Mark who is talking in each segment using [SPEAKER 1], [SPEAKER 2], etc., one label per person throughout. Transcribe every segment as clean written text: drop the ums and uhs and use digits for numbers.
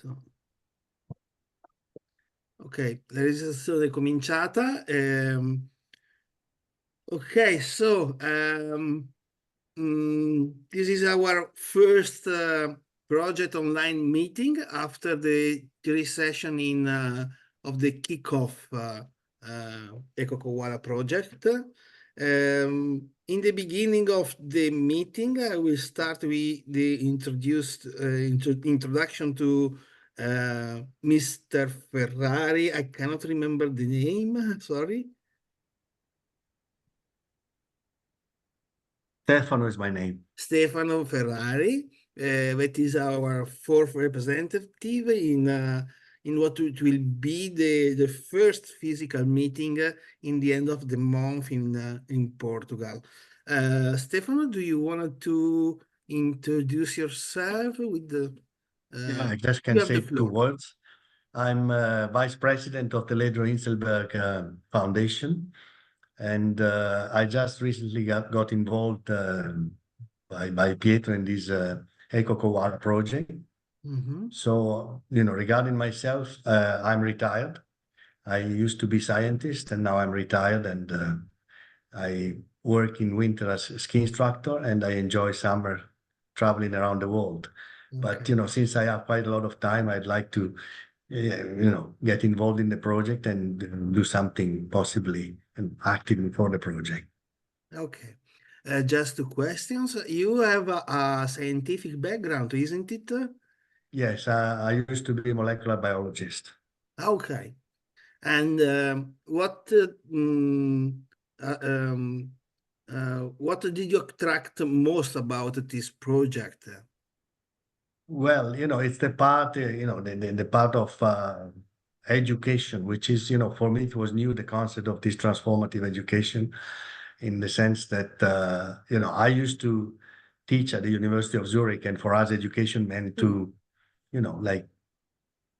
[SPEAKER 1] Perfetto. Ok, la registrazione è cominciata. Ok, so this is our first project online meeting after the three session of the kickoff EcoCoWaLa project. In the beginning of the meeting, I will start with the introduction to Mr. Ferrari. I cannot remember the name, sorry.
[SPEAKER 2] Stefano is my name.
[SPEAKER 1] Stefano Ferrari, that is our fourth representative in what it will be the first physical meeting in the end of the month in Portugal. Stefano, do you want to introduce yourself with the?
[SPEAKER 2] Yeah, I just
[SPEAKER 1] You
[SPEAKER 2] can
[SPEAKER 1] have the
[SPEAKER 2] say two
[SPEAKER 1] floor.
[SPEAKER 2] words. I'm vice president of the Ledro Inselberg Foundation, and I just recently got involved by Pietro in this EcoCoWaLa project.
[SPEAKER 1] Mhm.
[SPEAKER 2] So, regarding myself, I'm retired. I used to be scientist, and now I'm retired, and I work in winter as a ski instructor, and I enjoy summer traveling around the world. But,
[SPEAKER 1] Okay.
[SPEAKER 2] since I have quite a lot of time, I'd like to, get involved in the project and do something possibly and actively for the project.
[SPEAKER 1] Okay. Just two questions. You have a scientific background, isn't it?
[SPEAKER 2] Yes, I used to be a molecular biologist.
[SPEAKER 1] Okay. And what did you attract most about this project?
[SPEAKER 2] Well, it's the part, the part of education, which is, for me, it was new, the concept of this transformative education, in the sense that, I used to teach at the University of Zurich, and for us, education meant to, like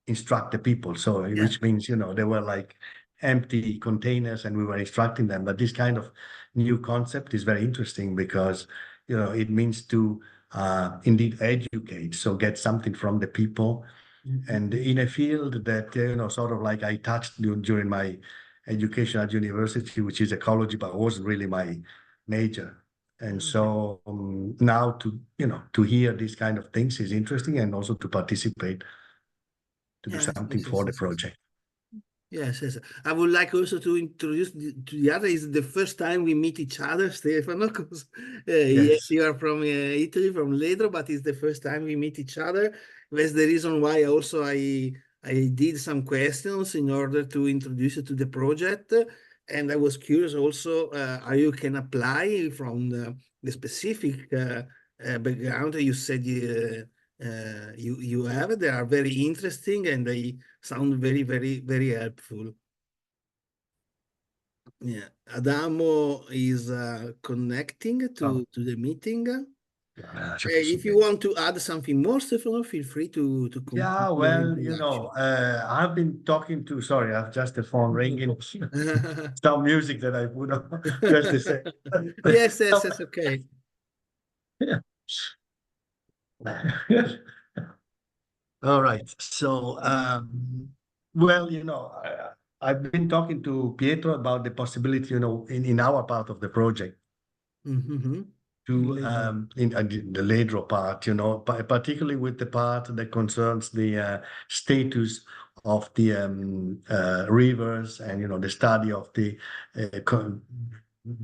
[SPEAKER 2] instruct the people. So,
[SPEAKER 1] Yeah.
[SPEAKER 2] which means, they were like empty containers and we were instructing them. But this kind of new concept is very interesting because, it means to indeed educate, so get something from the people. And in a field that, sort of like I touched during my education at university, which is ecology, but wasn't really my major. And so now to hear these kind of things is interesting, and also to participate, to do
[SPEAKER 1] Yes,
[SPEAKER 2] something
[SPEAKER 1] yes, yes,
[SPEAKER 2] for the
[SPEAKER 1] yes, yes.
[SPEAKER 2] project.
[SPEAKER 1] Yes, yes. I would like also to introduce to the other. Is the first time we meet each other, Stefano, because yes,
[SPEAKER 2] Yes.
[SPEAKER 1] you are from Italy, from Ledro, but it's the first time we meet each other. That's the reason why also I did some questions in order to introduce you to the project, and I was curious also how you can apply from the specific background you said you have. They are very interesting and they sound very, very, very helpful. Yeah, Adamo is connecting to the meeting. If you want to add something more, Stefano, feel free to
[SPEAKER 2] Yeah,
[SPEAKER 1] complete your
[SPEAKER 2] well,
[SPEAKER 1] introduction.
[SPEAKER 2] I've been talking to, sorry, I've just the phone ringing. Some music that I put on, just a second.
[SPEAKER 1] Yes, yes, yes, okay.
[SPEAKER 2] Yeah. All right. So, well, I've been talking to Pietro about the possibility, in our part of the project
[SPEAKER 1] Mm-hmm.
[SPEAKER 2] to in the later part, particularly with the part that concerns the status of the rivers, and the study of the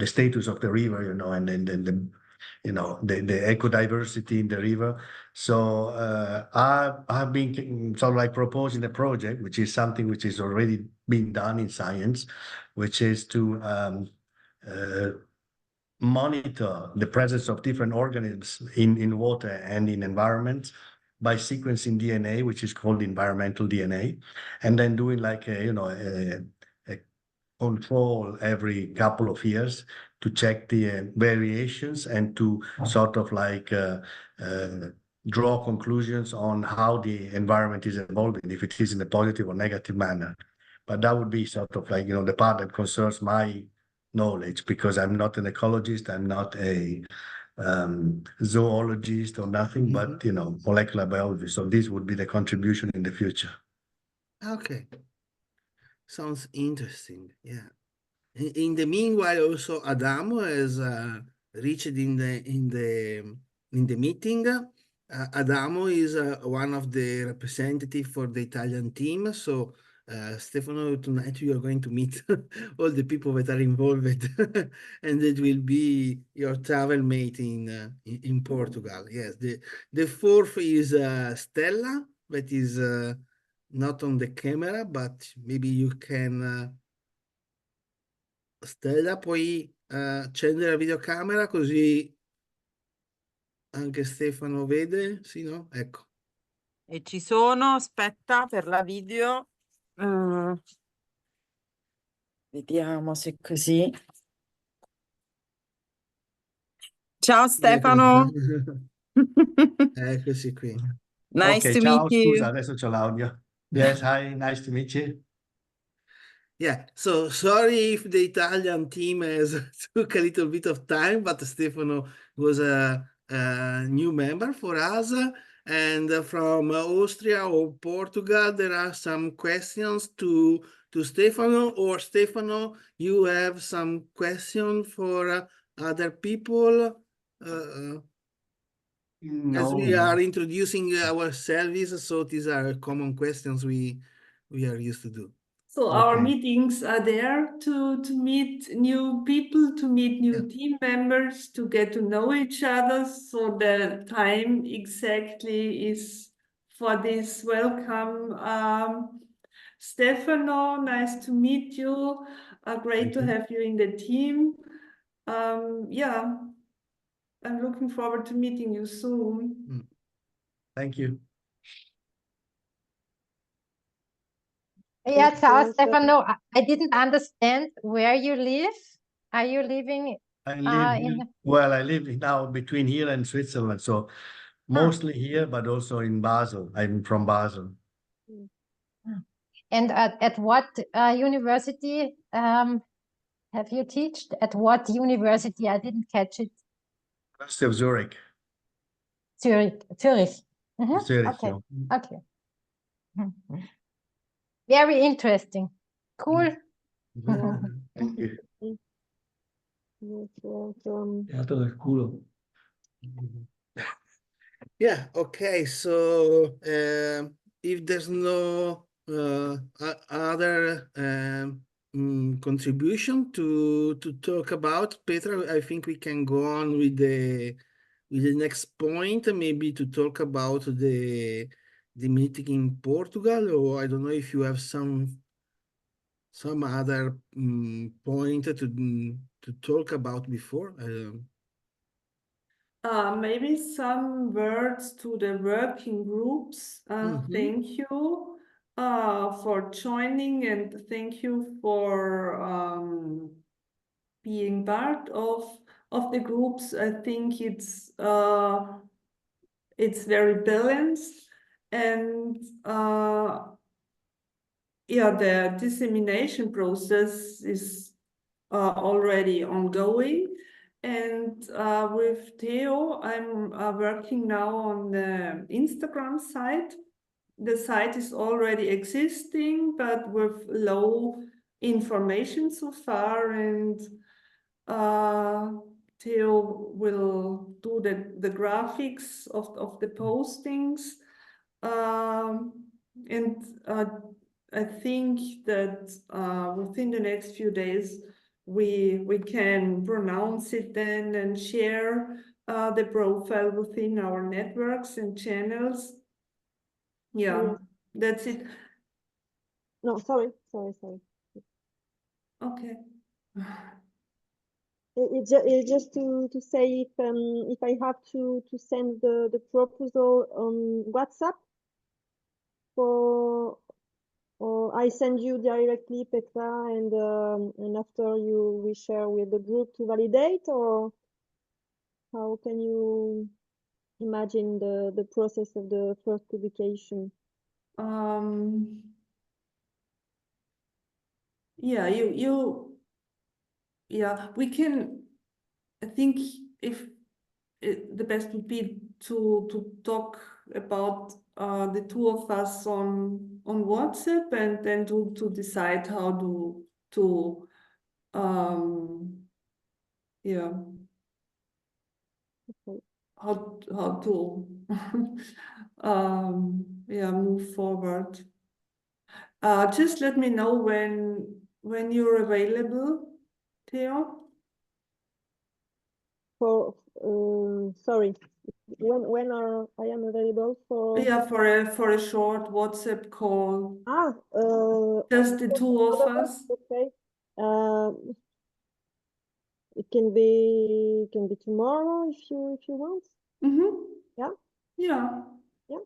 [SPEAKER 2] status of the river, and then the ecodiversity in the river. So I've been sort of like proposing a project, which is something which is already being done in science, which is to monitor the presence of different organisms in water and in environments by sequencing DNA, which is called environmental DNA, and then doing like a control every couple of years to check the variations and to sort of like draw conclusions on how the environment is evolving, if it is in a positive or negative manner. But that would be sort of like, the part that concerns my knowledge, because I'm not an ecologist, I'm not a zoologist or nothing, but
[SPEAKER 1] Mhm.
[SPEAKER 2] you know, molecular biology. So this would be the contribution in the future.
[SPEAKER 1] Okay. Sounds interesting. Yeah. In the meanwhile, also Adamo has reached in the meeting. Adamo is one of the representative for the Italian team. So Stefano, tonight you are going to meet all the people that are involved, and it will be your travel mate in Portugal. Yes, the fourth is Stella, that is not on the camera, but maybe you can. Stella, puoi accendere la videocamera così anche Stefano vede? Sì, no? Ecco.
[SPEAKER 3] E ci sono, aspetta, per la video. Vediamo se è così. Ciao Stefano.
[SPEAKER 1] Eccoci qui.
[SPEAKER 3] Nice
[SPEAKER 2] Ok,
[SPEAKER 3] to
[SPEAKER 2] ciao,
[SPEAKER 3] meet you.
[SPEAKER 2] scusa, adesso c'ho l'audio. Yes, hi, nice to meet you.
[SPEAKER 1] Yeah, so sorry if the Italian team has took a little bit of time, but Stefano was a new member for us. And from Austria or Portugal, there are some questions to Stefano, or Stefano, you have some question for other people? As
[SPEAKER 2] No,
[SPEAKER 1] we
[SPEAKER 2] no.
[SPEAKER 1] are introducing our service, so these are common questions we are used to do.
[SPEAKER 4] So our
[SPEAKER 2] Okay.
[SPEAKER 4] meetings are there to meet new people, to meet new
[SPEAKER 1] Yeah.
[SPEAKER 4] team members, to get to know each other. So the time exactly is for this. Welcome, Stefano. Nice to meet you. Great
[SPEAKER 2] Thank
[SPEAKER 4] to
[SPEAKER 2] you.
[SPEAKER 4] have you in the team. Yeah, I'm looking forward to meeting you soon.
[SPEAKER 2] Thank you.
[SPEAKER 5] Yeah, ciao Stefano. I didn't understand where you live. Are you living
[SPEAKER 2] I live,
[SPEAKER 5] in?
[SPEAKER 2] well, I live now between here and Switzerland, so mostly here, but also in Basel. I'm from Basel.
[SPEAKER 5] And at what university have you taught? At what university? I didn't catch it.
[SPEAKER 2] University of Zurich.
[SPEAKER 5] Zurich. Zurich. Mhm.
[SPEAKER 2] Zurich,
[SPEAKER 5] Okay.
[SPEAKER 2] yeah.
[SPEAKER 5] Okay. Mhm. Very interesting. Cool.
[SPEAKER 2] Thank you.
[SPEAKER 6] Ja, dat is cool.
[SPEAKER 1] Yeah, okay. So if there's no other contribution to talk about, Petra, I think we can go on with the next point, maybe to talk about the meeting in Portugal, or I don't know if you have some other point to talk about before.
[SPEAKER 4] Maybe some words to the working groups.
[SPEAKER 1] Mhm.
[SPEAKER 4] Thank you for joining, and thank you for being part of the groups. I think it's very balanced, and yeah, the dissemination process is already ongoing. And with Theo, I'm working now on the Instagram site. The site is already existing, but with low information so far. And Theo will do the graphics of the postings. And I think that within the next few days, we can pronounce it then and share the profile within our networks and channels. Yeah,
[SPEAKER 7] Yes.
[SPEAKER 4] that's it.
[SPEAKER 7] No, sorry.
[SPEAKER 4] Okay.
[SPEAKER 7] It's just to say if I have to send the proposal on WhatsApp or I send you directly, Petra, and after we share with the group to validate, or how can you imagine the process of the first publication?
[SPEAKER 4] Yeah, yeah, we can. I think if the best would be to talk about the two of us on WhatsApp, and then to decide how to yeah,
[SPEAKER 7] Okay.
[SPEAKER 4] how to yeah, move forward. Just let me know when you're available, Theo.
[SPEAKER 7] For sorry, when I am available for?
[SPEAKER 4] Yeah, for a short WhatsApp call. Just the two of us.
[SPEAKER 7] Okay. It can be tomorrow if you want.
[SPEAKER 4] Mm-hmm.
[SPEAKER 7] Yeah.
[SPEAKER 4] Yeah.
[SPEAKER 7] Yeah.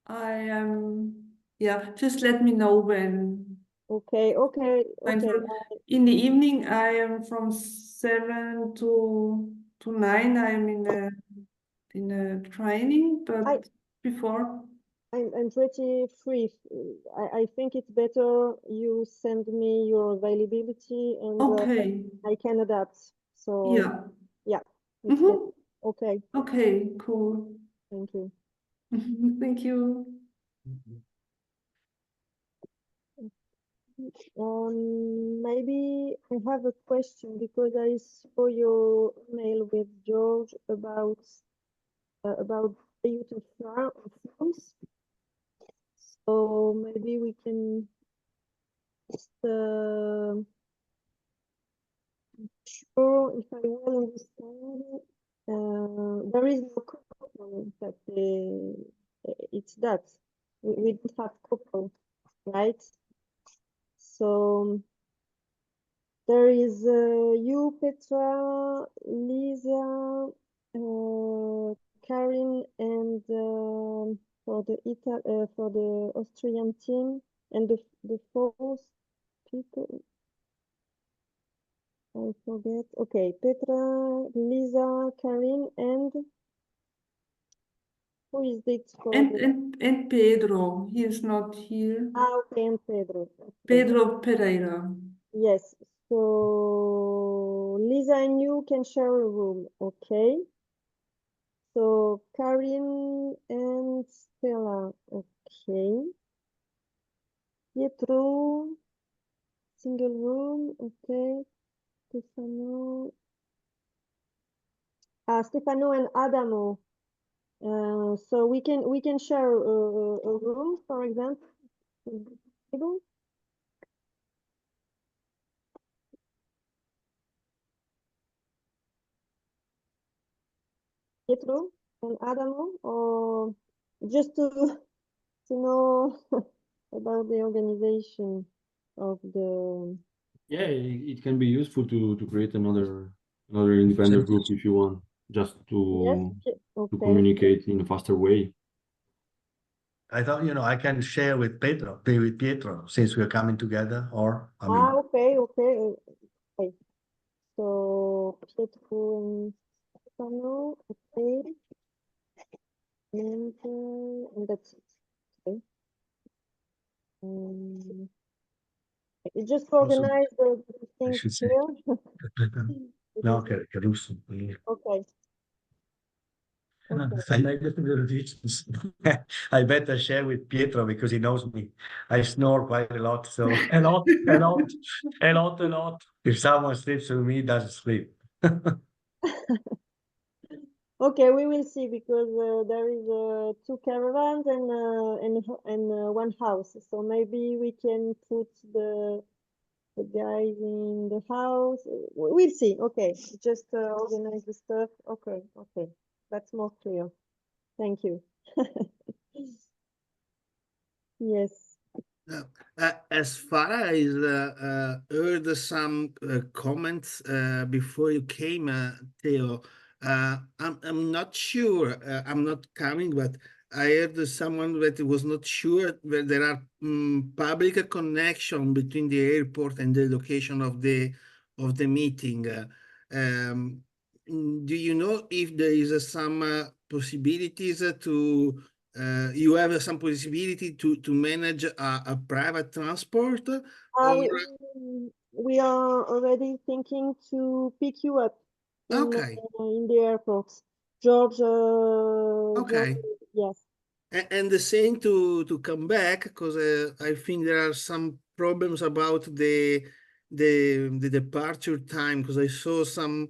[SPEAKER 4] I am. Yeah. Just let me know when.
[SPEAKER 7] Okay. Okay. Okay.
[SPEAKER 4] In the evening, I am from 7 to 9. I am in a training, but before.
[SPEAKER 7] I'm pretty free. I think it's better you send me your availability and
[SPEAKER 4] Okay.
[SPEAKER 7] I can adapt. So
[SPEAKER 4] Yeah.
[SPEAKER 7] it's better. Okay.
[SPEAKER 4] Okay, cool.
[SPEAKER 7] Thank you.
[SPEAKER 4] Thank you.
[SPEAKER 7] Maybe I have a question because I saw your email with George about the youth of France. So maybe we can just sure if I well understand, there is no couple that it's that we don't have couple, right? So there is you, Petra, Lisa, Karin, and for the Austrian team, and the fourth people. I forget. Okay, Petra, Lisa, Karin, and who is it for?
[SPEAKER 4] And Pedro, he is not here.
[SPEAKER 7] Okay, and Pedro. Okay.
[SPEAKER 4] Pedro Pereira.
[SPEAKER 7] Yes. So Lisa and you can share a room, okay? So Karin and Stella, okay. Pietro, single room, okay. Stefano. Stefano and Adamo. So we can share a room, for example. Pietro and Adamo, or just to know about the organization of the.
[SPEAKER 6] Yeah, it can be useful to create another independent group if you want, just to communicate in a faster way.
[SPEAKER 2] I thought, I can share with Pietro, since we're coming together, or I mean.
[SPEAKER 7] Okay. So Pietro and Stefano, okay. And that's it. Okay. Just organize the things here.
[SPEAKER 2] No, Caruso.
[SPEAKER 7] Okay.
[SPEAKER 2] I better share with Pietro because he knows me. I snore quite a lot, so a lot. If someone sleeps with me, doesn't sleep.
[SPEAKER 7] Okay, we will see because there is 2 caravans and one house. So maybe we can put the guys in the house. We'll see. Okay, just organize the stuff. Okay, that's more clear. Thank you. Yes.
[SPEAKER 1] As far as heard some comments before you came, Theo, I'm not sure. I'm not coming, but I heard someone that was not sure that there are public connection between the airport and the location of the meeting. Do you know if there is some possibilities to you have some possibility to manage a private transport? Or...
[SPEAKER 7] we are already thinking to pick you up
[SPEAKER 1] Okay.
[SPEAKER 7] in the airport. George,
[SPEAKER 1] Okay.
[SPEAKER 7] yes.
[SPEAKER 1] And the same to come back, because I think there are some problems about the departure time, because I saw some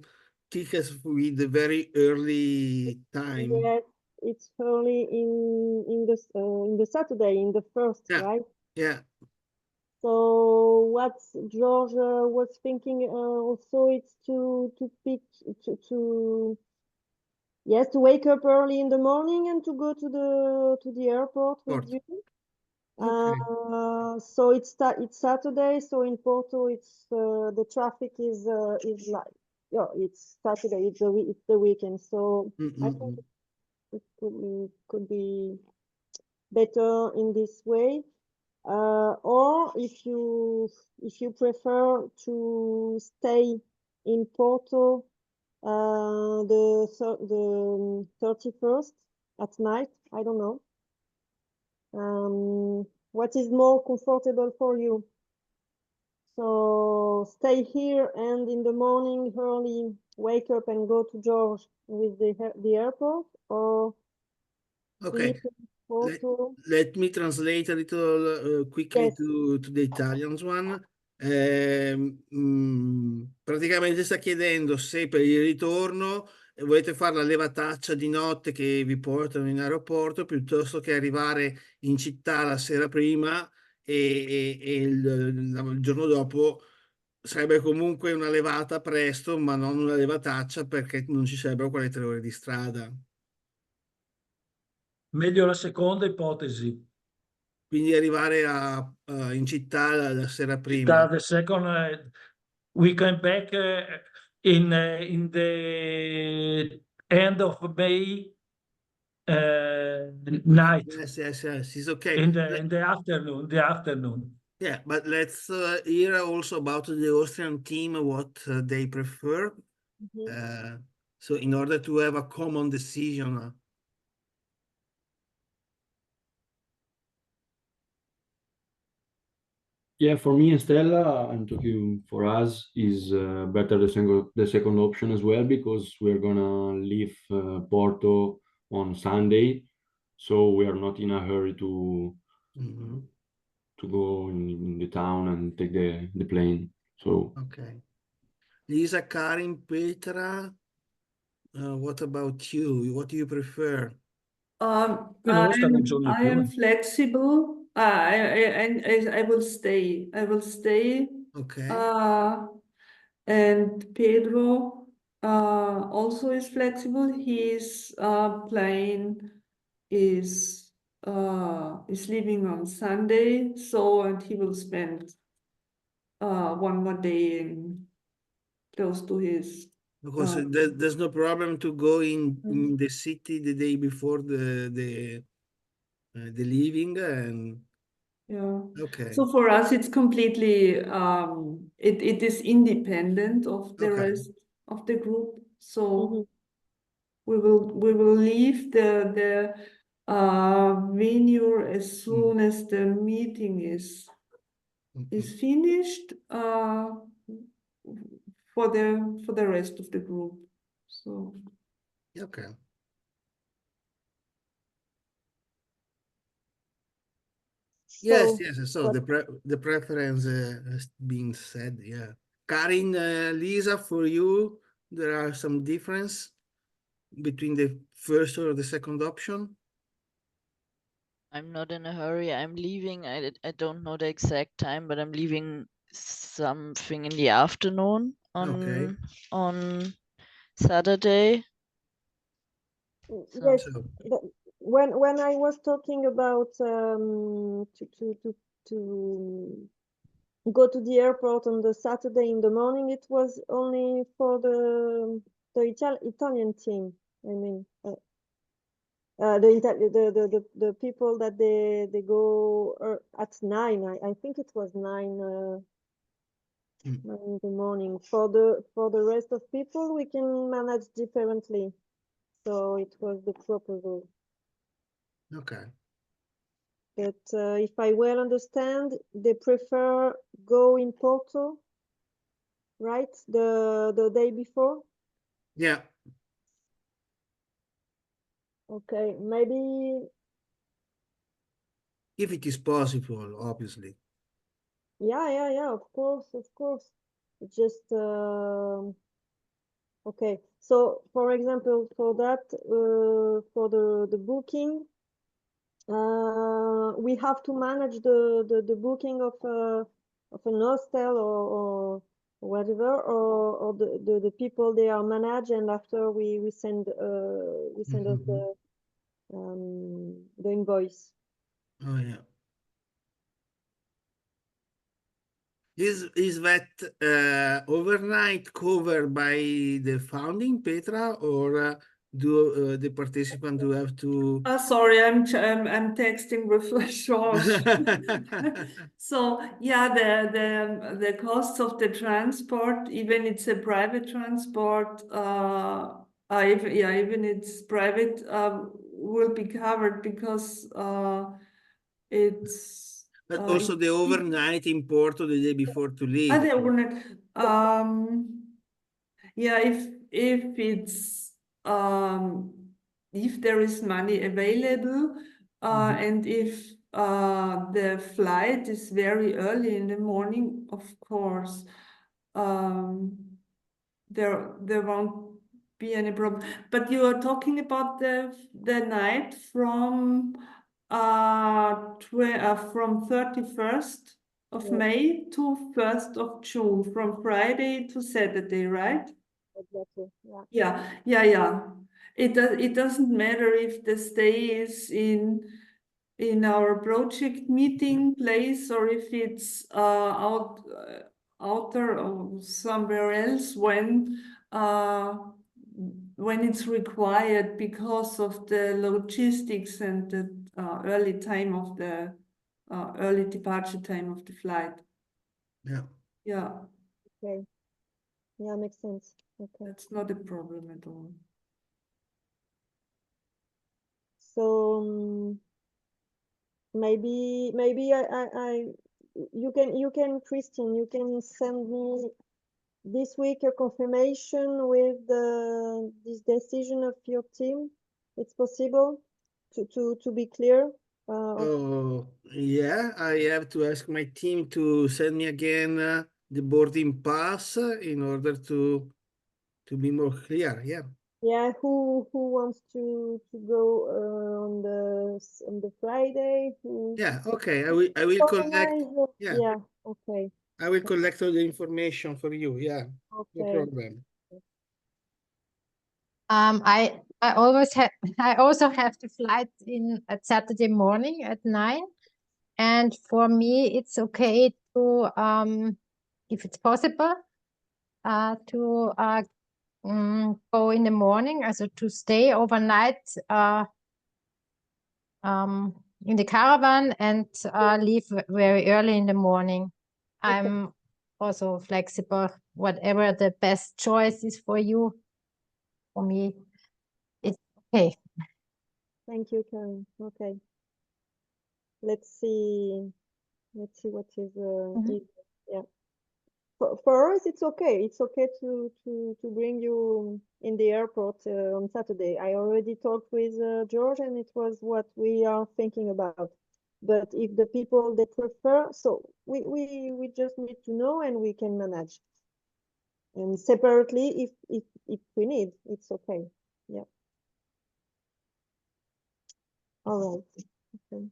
[SPEAKER 1] tickets with the very early time.
[SPEAKER 7] Yes, it's early in the Saturday, in the first,
[SPEAKER 1] Yeah.
[SPEAKER 7] right?
[SPEAKER 1] Yeah.
[SPEAKER 7] So what George was thinking also it's to pick to yes, to wake up early in the morning and to go to the airport with you.
[SPEAKER 1] Okay.
[SPEAKER 7] So it's Saturday, so in Porto it's the traffic is like yeah, it's Saturday, it's the weekend. So I think it could be better in this way. Or if you prefer to stay in Porto the 31st at night, I don't know. What is more comfortable for you? So stay here and in the morning early wake up and go to George with the airport, or
[SPEAKER 1] Okay.
[SPEAKER 7] sleep in Porto.
[SPEAKER 1] Let me translate a little quickly
[SPEAKER 7] Yes.
[SPEAKER 1] to the Italians one. Praticamente sta chiedendo se per il ritorno volete fare la levataccia di notte che vi portano in aeroporto piuttosto che arrivare in città la sera prima e il giorno dopo sarebbe comunque una levata presto, ma non una levataccia perché non ci sarebbero quelle 3 ore di strada.
[SPEAKER 8] Meglio la seconda ipotesi.
[SPEAKER 1] Quindi arrivare in città la sera prima.
[SPEAKER 8] The second, we came back in the end of May night.
[SPEAKER 1] Yes, it's okay.
[SPEAKER 8] In the afternoon.
[SPEAKER 1] Yeah, but let's hear also about the Austrian team, what they prefer. So in order to have a common decision.
[SPEAKER 6] Yeah, for me and Stella, I'm talking for us, is better the second option as well, because we're gonna leave Porto on Sunday, so we are not in a hurry to go in the town and take the plane. So
[SPEAKER 1] Okay. Lisa, Karin, Petra, what about you? What do you prefer?
[SPEAKER 4] I am flexible. I will stay. I will stay.
[SPEAKER 1] Okay.
[SPEAKER 4] And Pedro also is flexible. His plane is leaving on Sunday, so and he will spend one more day in close to his.
[SPEAKER 1] Because there's no problem to go in the city the day before the leaving and
[SPEAKER 4] Yeah.
[SPEAKER 1] okay.
[SPEAKER 4] So for us, it's completely it is independent of the rest of the group. So we will leave the venue as soon as the meeting is finished for the rest of the group. So
[SPEAKER 1] okay. Yes. So the preference has been said. Yeah. Karin, Lisa, for you, there are some difference between the first or the second option.
[SPEAKER 9] I'm not in a hurry. I'm leaving. I don't know the exact time, but I'm leaving something in the afternoon on Saturday.
[SPEAKER 7] Yes. When I was talking about to go to the airport on the Saturday in the morning, it was only for the Italian team. I mean, the people that they go at 9. I think it was 9 in the morning. For the rest of people, we can manage differently. So it was the proposal.
[SPEAKER 1] Okay.
[SPEAKER 7] But if I well understand, they prefer go in Porto right? The day before?
[SPEAKER 1] Yeah.
[SPEAKER 7] Okay, maybe,
[SPEAKER 1] If it is possible, obviously.
[SPEAKER 7] yeah, of course. It's just, okay. So, for example, for that, for the booking, we have to manage the booking of an hostel or whatever, or the people they are managed, and after we send us the invoice.
[SPEAKER 1] Oh yeah. Is that overnight covered by the founding, Petra, or do the participant do have to?
[SPEAKER 4] Sorry, I'm texting with George. So yeah, the costs of the transport, even it's a private transport, even it's private, will be covered because it's
[SPEAKER 1] But also the overnight in Porto the day before to leave.
[SPEAKER 4] the overnight. Yeah, if it's if there is money available, and if the flight is very early in the morning, of course, there won't be any problem. But you are talking about the night from from 31st of May to 1st of June, from Friday to Saturday, right?
[SPEAKER 7] Exactly. Yeah.
[SPEAKER 4] Yeah. It doesn't matter if the stay is in our project meeting place or if it's outer or somewhere else when it's required because of the logistics and the early time of the early departure time of the flight.
[SPEAKER 1] Yeah.
[SPEAKER 4] Yeah,
[SPEAKER 7] Okay. Yeah, makes sense. Okay.
[SPEAKER 4] that's not a problem at all.
[SPEAKER 7] So maybe you can Christian, you can send me this week a confirmation with this decision of your team. It's possible to be clear.
[SPEAKER 1] Oh, yeah, I have to ask my team to send me again the boarding pass in order to be more clear. Yeah.
[SPEAKER 7] Yeah, who wants to go on the Friday?
[SPEAKER 1] Yeah, okay. I will collect.
[SPEAKER 7] Organize?
[SPEAKER 1] Yeah,
[SPEAKER 7] Yeah, okay.
[SPEAKER 1] I will collect all the information for you. Yeah, no
[SPEAKER 7] Okay.
[SPEAKER 1] problem.
[SPEAKER 5] I always have I also have the flight in at Saturday morning at 9, and for me it's okay to if it's possible to go in the morning, also to stay overnight in the caravan and leave very early in the morning. I'm also flexible, whatever the best choice is for you. For me, it's okay.
[SPEAKER 7] Thank you, Karen. Okay. Let's see what is yeah. For us, it's okay. It's okay to bring you in the airport on Saturday. I already talked with George, and it was what we are thinking about. But if the people they prefer, so we just need to know, and we can manage. And separately, if we need, it's okay. Yeah. All right. Okay.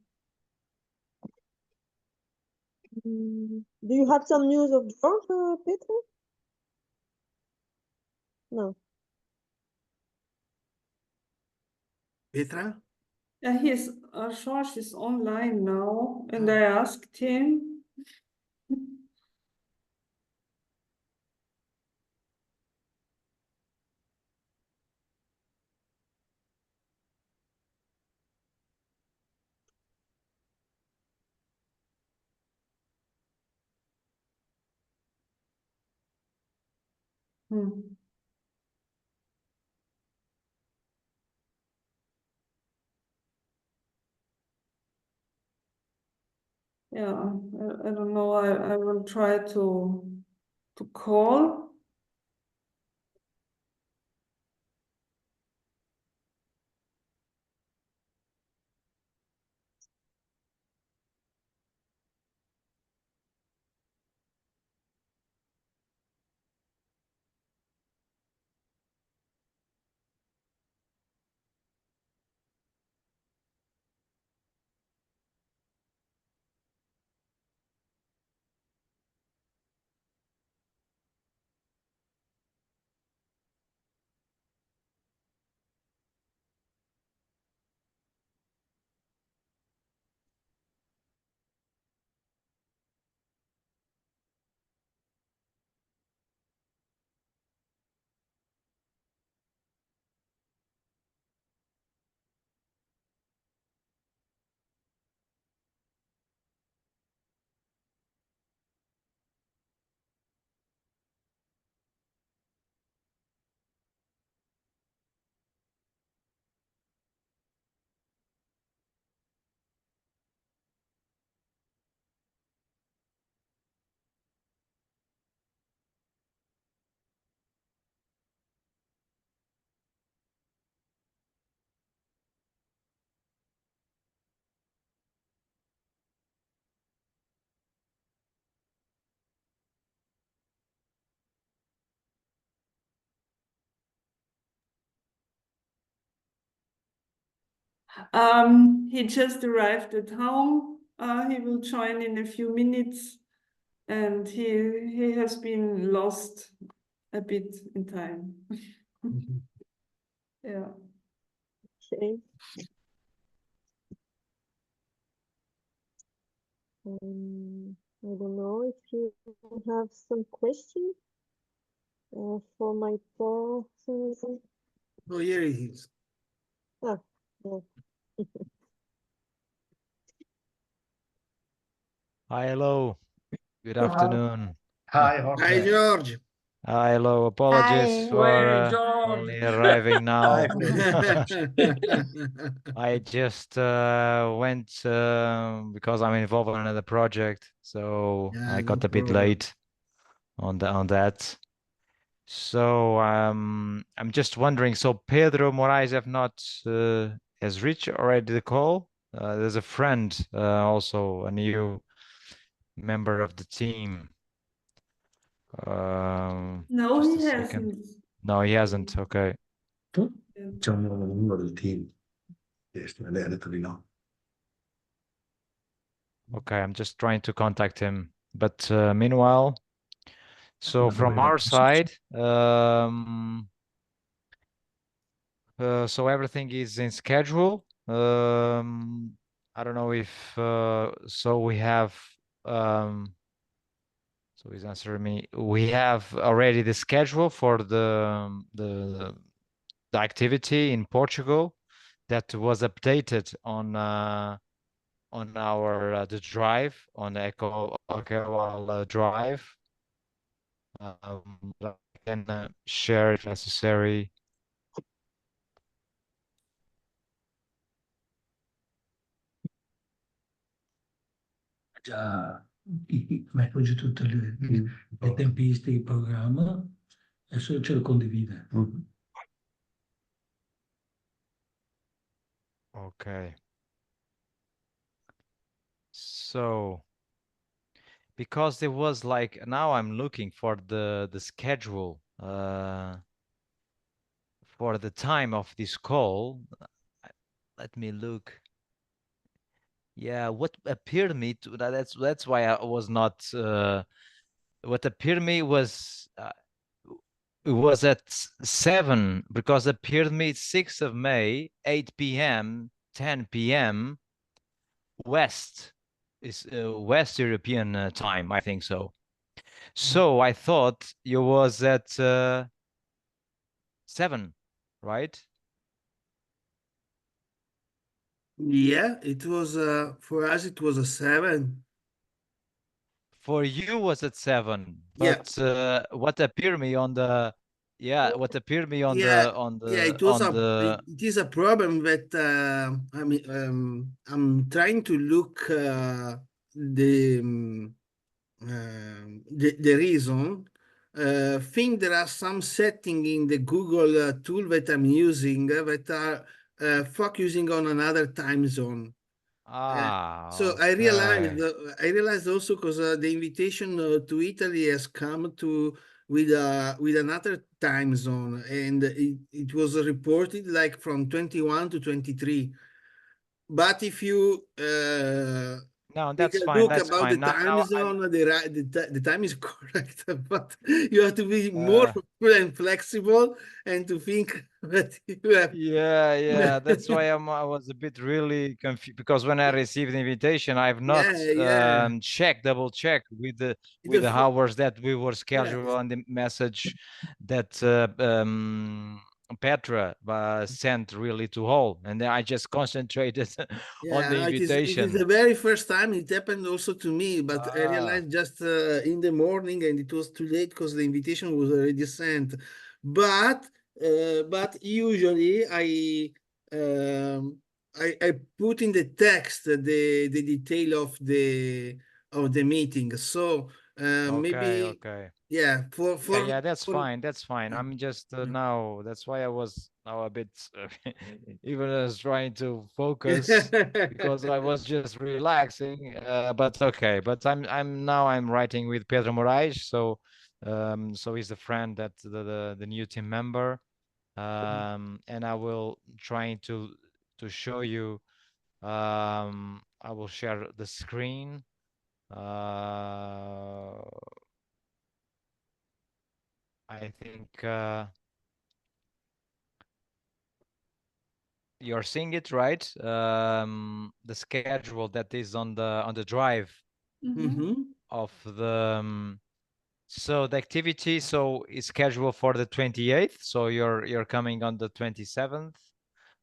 [SPEAKER 7] Do you have some news of George, Peter? No.
[SPEAKER 1] Petra?
[SPEAKER 4] His George is online now, and I asked him. Yeah, I don't know. I will try to to call. He just arrived at home. He will join in a few minutes, and he has been lost a bit in time. Yeah.
[SPEAKER 7] Okay. I don't know if you have some questions for my person.
[SPEAKER 1] Oh, here it is.
[SPEAKER 7] Ah, yeah.
[SPEAKER 10] Hi, hello. Good afternoon.
[SPEAKER 2] Hi,
[SPEAKER 1] Hi,
[SPEAKER 2] Jorge.
[SPEAKER 1] George.
[SPEAKER 10] Hi, hello. Apologies
[SPEAKER 5] Hi.
[SPEAKER 10] for
[SPEAKER 8] Hey, George.
[SPEAKER 10] only arriving
[SPEAKER 2] Hi,
[SPEAKER 10] now.
[SPEAKER 2] Fred.
[SPEAKER 10] I just went because I'm involved in another project, so
[SPEAKER 1] Yeah,
[SPEAKER 10] I
[SPEAKER 1] no
[SPEAKER 10] got a bit
[SPEAKER 1] problem.
[SPEAKER 10] late on that. So I'm just wondering. So Pedro Moraes have not has reached already the call. There's a friend, also a new member of the team.
[SPEAKER 4] No,
[SPEAKER 10] Just
[SPEAKER 4] he
[SPEAKER 10] a second.
[SPEAKER 4] hasn't.
[SPEAKER 10] No, he hasn't. Okay.
[SPEAKER 2] C'è uno del team. Yes, lei ha detto di no.
[SPEAKER 10] Okay, I'm just trying to contact him. But meanwhile, so from our side, so everything is in schedule. I don't know if so we have so he's answering me. We have already the schedule for the activity in Portugal that was updated on our the drive on the EcoCoWaLa drive. I can share if necessary.
[SPEAKER 8] Già leggi tutte le tempistiche, il programma, adesso ce lo condivide.
[SPEAKER 10] Okay. So because there was like now I'm looking for the schedule for the time of this call. Let me look. Yeah, what appeared me to that's why I was not what appeared me was it was at 7 because appeared me 6th of May 8 p.m. 10 p.m. West is West European time, I think so. So I thought you was at 7, right?
[SPEAKER 1] Yeah, it was for us it was a 7.
[SPEAKER 10] For you was at 7,
[SPEAKER 1] Yeah.
[SPEAKER 10] but what appeared me on the what appeared me on
[SPEAKER 1] Yeah,
[SPEAKER 10] the on
[SPEAKER 1] yeah,
[SPEAKER 10] the
[SPEAKER 1] it was
[SPEAKER 10] on the
[SPEAKER 1] it is a problem that I mean I'm trying to look the reason, think there are some setting in the Google tool that I'm using that are focusing on another time zone. So I realized
[SPEAKER 10] Okay.
[SPEAKER 1] also because the invitation to Italy has come to with another time zone, and it was reported like from 21 to 23. But if you
[SPEAKER 10] No,
[SPEAKER 1] take
[SPEAKER 10] that's
[SPEAKER 1] a
[SPEAKER 10] fine.
[SPEAKER 1] look
[SPEAKER 10] That's
[SPEAKER 1] about the
[SPEAKER 10] fine.
[SPEAKER 1] time
[SPEAKER 10] Now I'm
[SPEAKER 1] zone, the time is correct, but you have to be more
[SPEAKER 10] uh,
[SPEAKER 1] and flexible and to think that you have.
[SPEAKER 10] yeah. That's why I was a bit really confused because when I received the invitation, I've not
[SPEAKER 1] Yeah.
[SPEAKER 10] double checked with
[SPEAKER 1] The
[SPEAKER 10] the
[SPEAKER 1] fir-
[SPEAKER 10] hours that we were
[SPEAKER 1] yeah,
[SPEAKER 10] scheduled on the message that Petra sent really to all, and then I just concentrated on the
[SPEAKER 1] yeah, it is the
[SPEAKER 10] invitation.
[SPEAKER 1] very first time it happened also to me, but I
[SPEAKER 10] Ah,
[SPEAKER 1] realized just in the morning, and it was too late because the invitation was already sent. But usually I put in the text the detail of the meeting. So maybe
[SPEAKER 10] okay.
[SPEAKER 1] yeah,
[SPEAKER 10] Yeah, that's
[SPEAKER 1] for
[SPEAKER 10] fine. That's fine. I'm just now. That's why I was now a bit even I was trying to focus because I was just relaxing. But okay. But I'm writing with Pedro Moraes. So he's a friend that the new team member. And I will trying to show you. I will share the screen. I think. You're seeing it, right? The schedule that is on the drive of the so the activity is scheduled for the 28th. So you're coming on the 27th.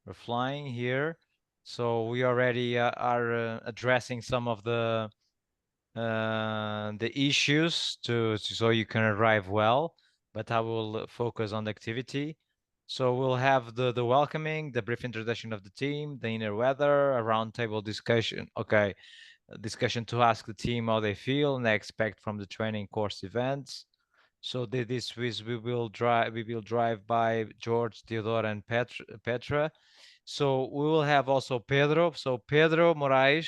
[SPEAKER 10] We're flying here. So we already are addressing some of the issues so you can arrive well, but I will focus on the activity. So we'll have the welcoming, the brief introduction of the team, the inner weather, a roundtable discussion. Okay, a discussion to ask the team how they feel and they expect from the training course events. So this we will drive by George, Theodora, and Petra. So we will have also Pedro. So Pedro Moraes.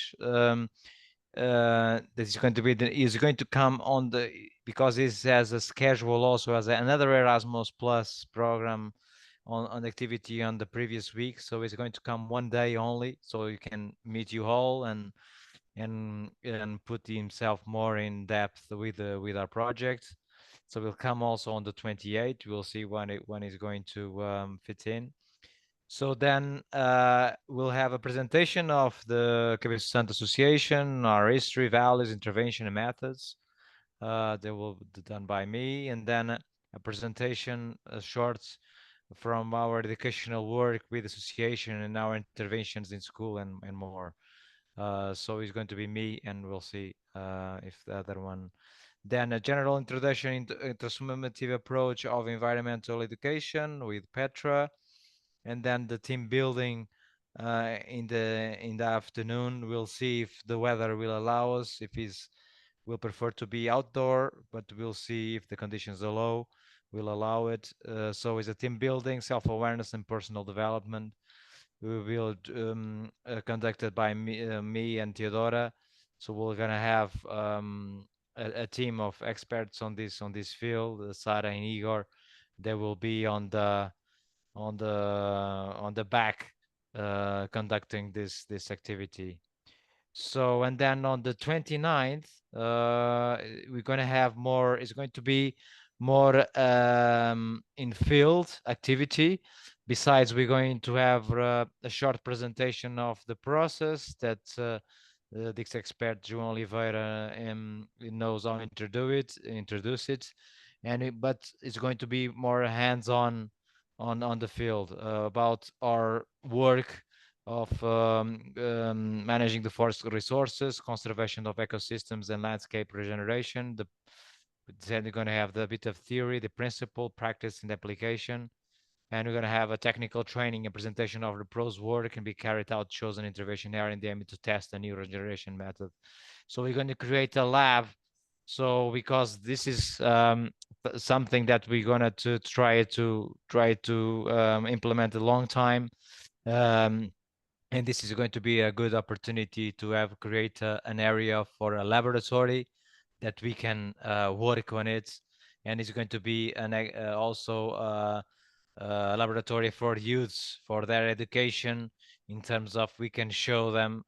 [SPEAKER 10] This is going to be is going to come on the because this has a schedule also as another Erasmus Plus program on activity on the previous week. So it's going to come one day only, so you can meet you all and put himself more in depth with our project. So we'll come also on the 28th. We'll see when it's going to fit in. So then we'll have a presentation of the Cabeco Santo Association, our history, values, intervention, and methods. They will be done by me, and then a presentation, shorts from our educational work with the association and our interventions in school and more. So it's going to be me, and we'll see if the other one. Then a general introduction into transformative approach of environmental education with Petra, and then the team building in the afternoon. We'll see if the weather will allow us. If we'll prefer to be outdoor, but we'll see if the conditions allow. Will allow it. So it's a team building, self-awareness, and personal development. We will conducted by me and Theodora. So we're gonna have a team of experts on this field. Sarah and Igor. They will be on the back conducting this activity. So and then on the 29th we're going to have more. It's going to be more in field activity. Besides, we're going to have a short presentation of the process that this expert João Oliveira knows how to introduce it, but it's going to be more hands-on on the field about our work of managing the forest resources, conservation of ecosystems, and landscape regeneration. Then we're going to have the bit of theory, the principle, practice, and application. And we're going to have a technical training and presentation of the pros work can be carried out chosen intervention area in the aim to test a new regeneration method. So we're going to create a lab So because this is something that we're gonna to try to implement a long time, and this is going to be a good opportunity to have create an area for a laboratory that we can work on it, and it's going to be an also laboratory for youths for their education, in terms of we can show them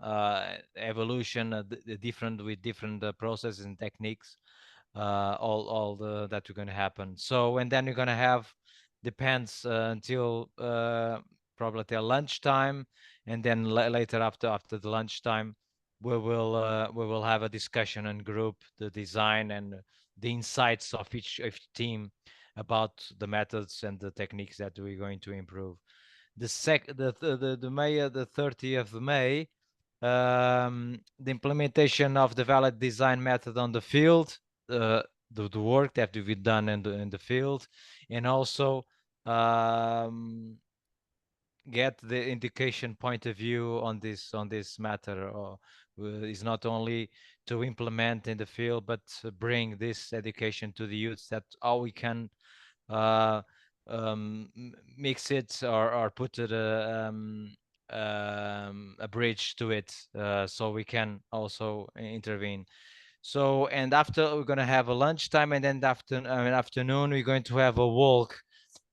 [SPEAKER 10] evolution the different with different processes and techniques, all that are going to happen. So, and then you're going to have, depends until probably till lunchtime, and then later after the lunchtime we will have a discussion and group the design and the insights of each team about the methods and the techniques that we're going to improve. The May, the 30th of May, the implementation of the valid design method on the field, the work that we've done in the field, and also get the indication point of view on this matter, or is not only to implement in the field, but bring this education to the youths, that how we can mix it or put it a bridge to it, so we can also intervene. So, and after we're going to have a lunchtime, and then afternoon we're going to have a walk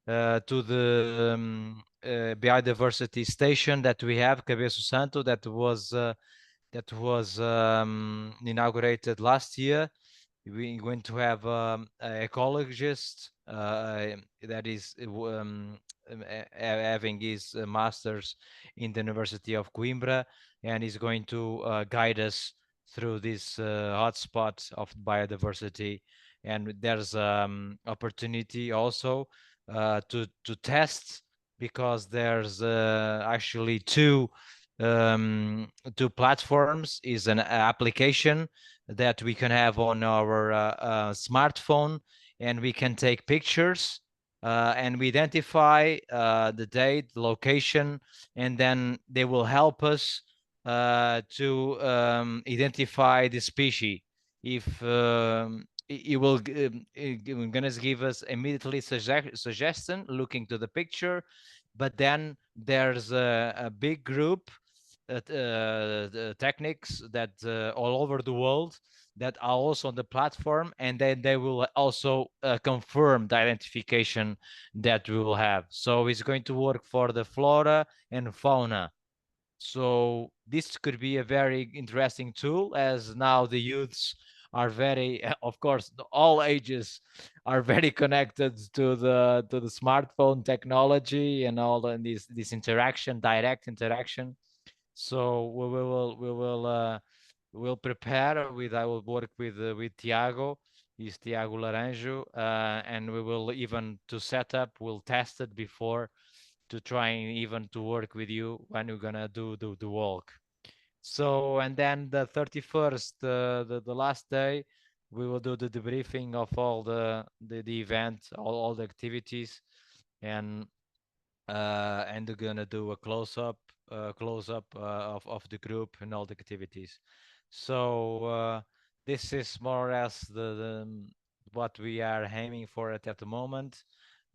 [SPEAKER 10] to the biodiversity station that we have, Cabeco Santo, that was inaugurated last year. We're going to have an ecologist that is having his masters in the University of Coimbra, and is going to guide us through this hotspot of biodiversity. And there's opportunity also to test, because there's actually two platforms. Is an application that we can have on our smartphone, and we can take pictures and we identify the date, the location, and then they will help us to identify the species. If it will gonna give us immediately suggestion looking to the picture, but then there's a big group techniques that all over the world that are also on the platform, and then they will also confirm the identification that we will have. So it's going to work for the flora and fauna. So this could be a very interesting tool, as now the youths are very, of course, all ages are very connected to the smartphone technology and all this interaction, direct interaction. So we'll prepare with, I will work with Tiago, is Tiago Laranjo, and we will even to set up, we'll test it before, to try and even to work with you when we're gonna do the walk. So, and then the 31st, the last day, we will do the debriefing of all the event, all the activities, and we're gonna do a close-up of the group and all the activities. So this is more or less the what we are aiming for at the moment.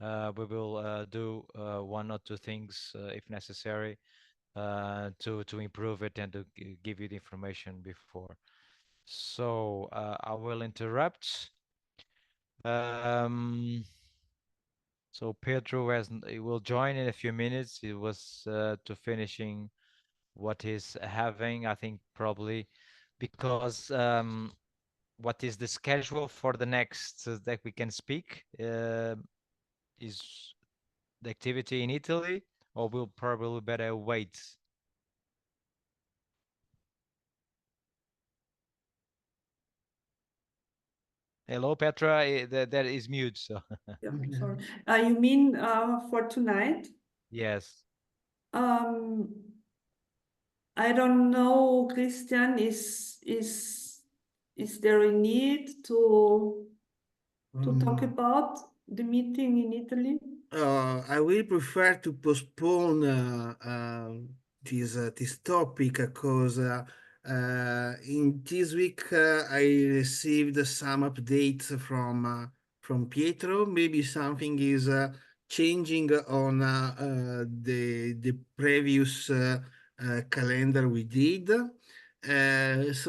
[SPEAKER 10] We will do one or two things if necessary to improve it and to give you the information before. So I will interrupt. So Pedro will join in a few minutes. It was to finishing what he's having, I think, probably because what is the schedule for the next that we can speak is the activity in Italy, or we'll probably better wait. Hello, Petra, that is mute. So
[SPEAKER 4] Yeah, sorry. You mean for tonight?
[SPEAKER 10] yes.
[SPEAKER 4] I don't know, Christian, is there a need to talk about the meeting in Italy?
[SPEAKER 1] I will prefer to postpone this topic because In this week, I received some updates from Pietro. Maybe something is changing on the previous calendar we did. As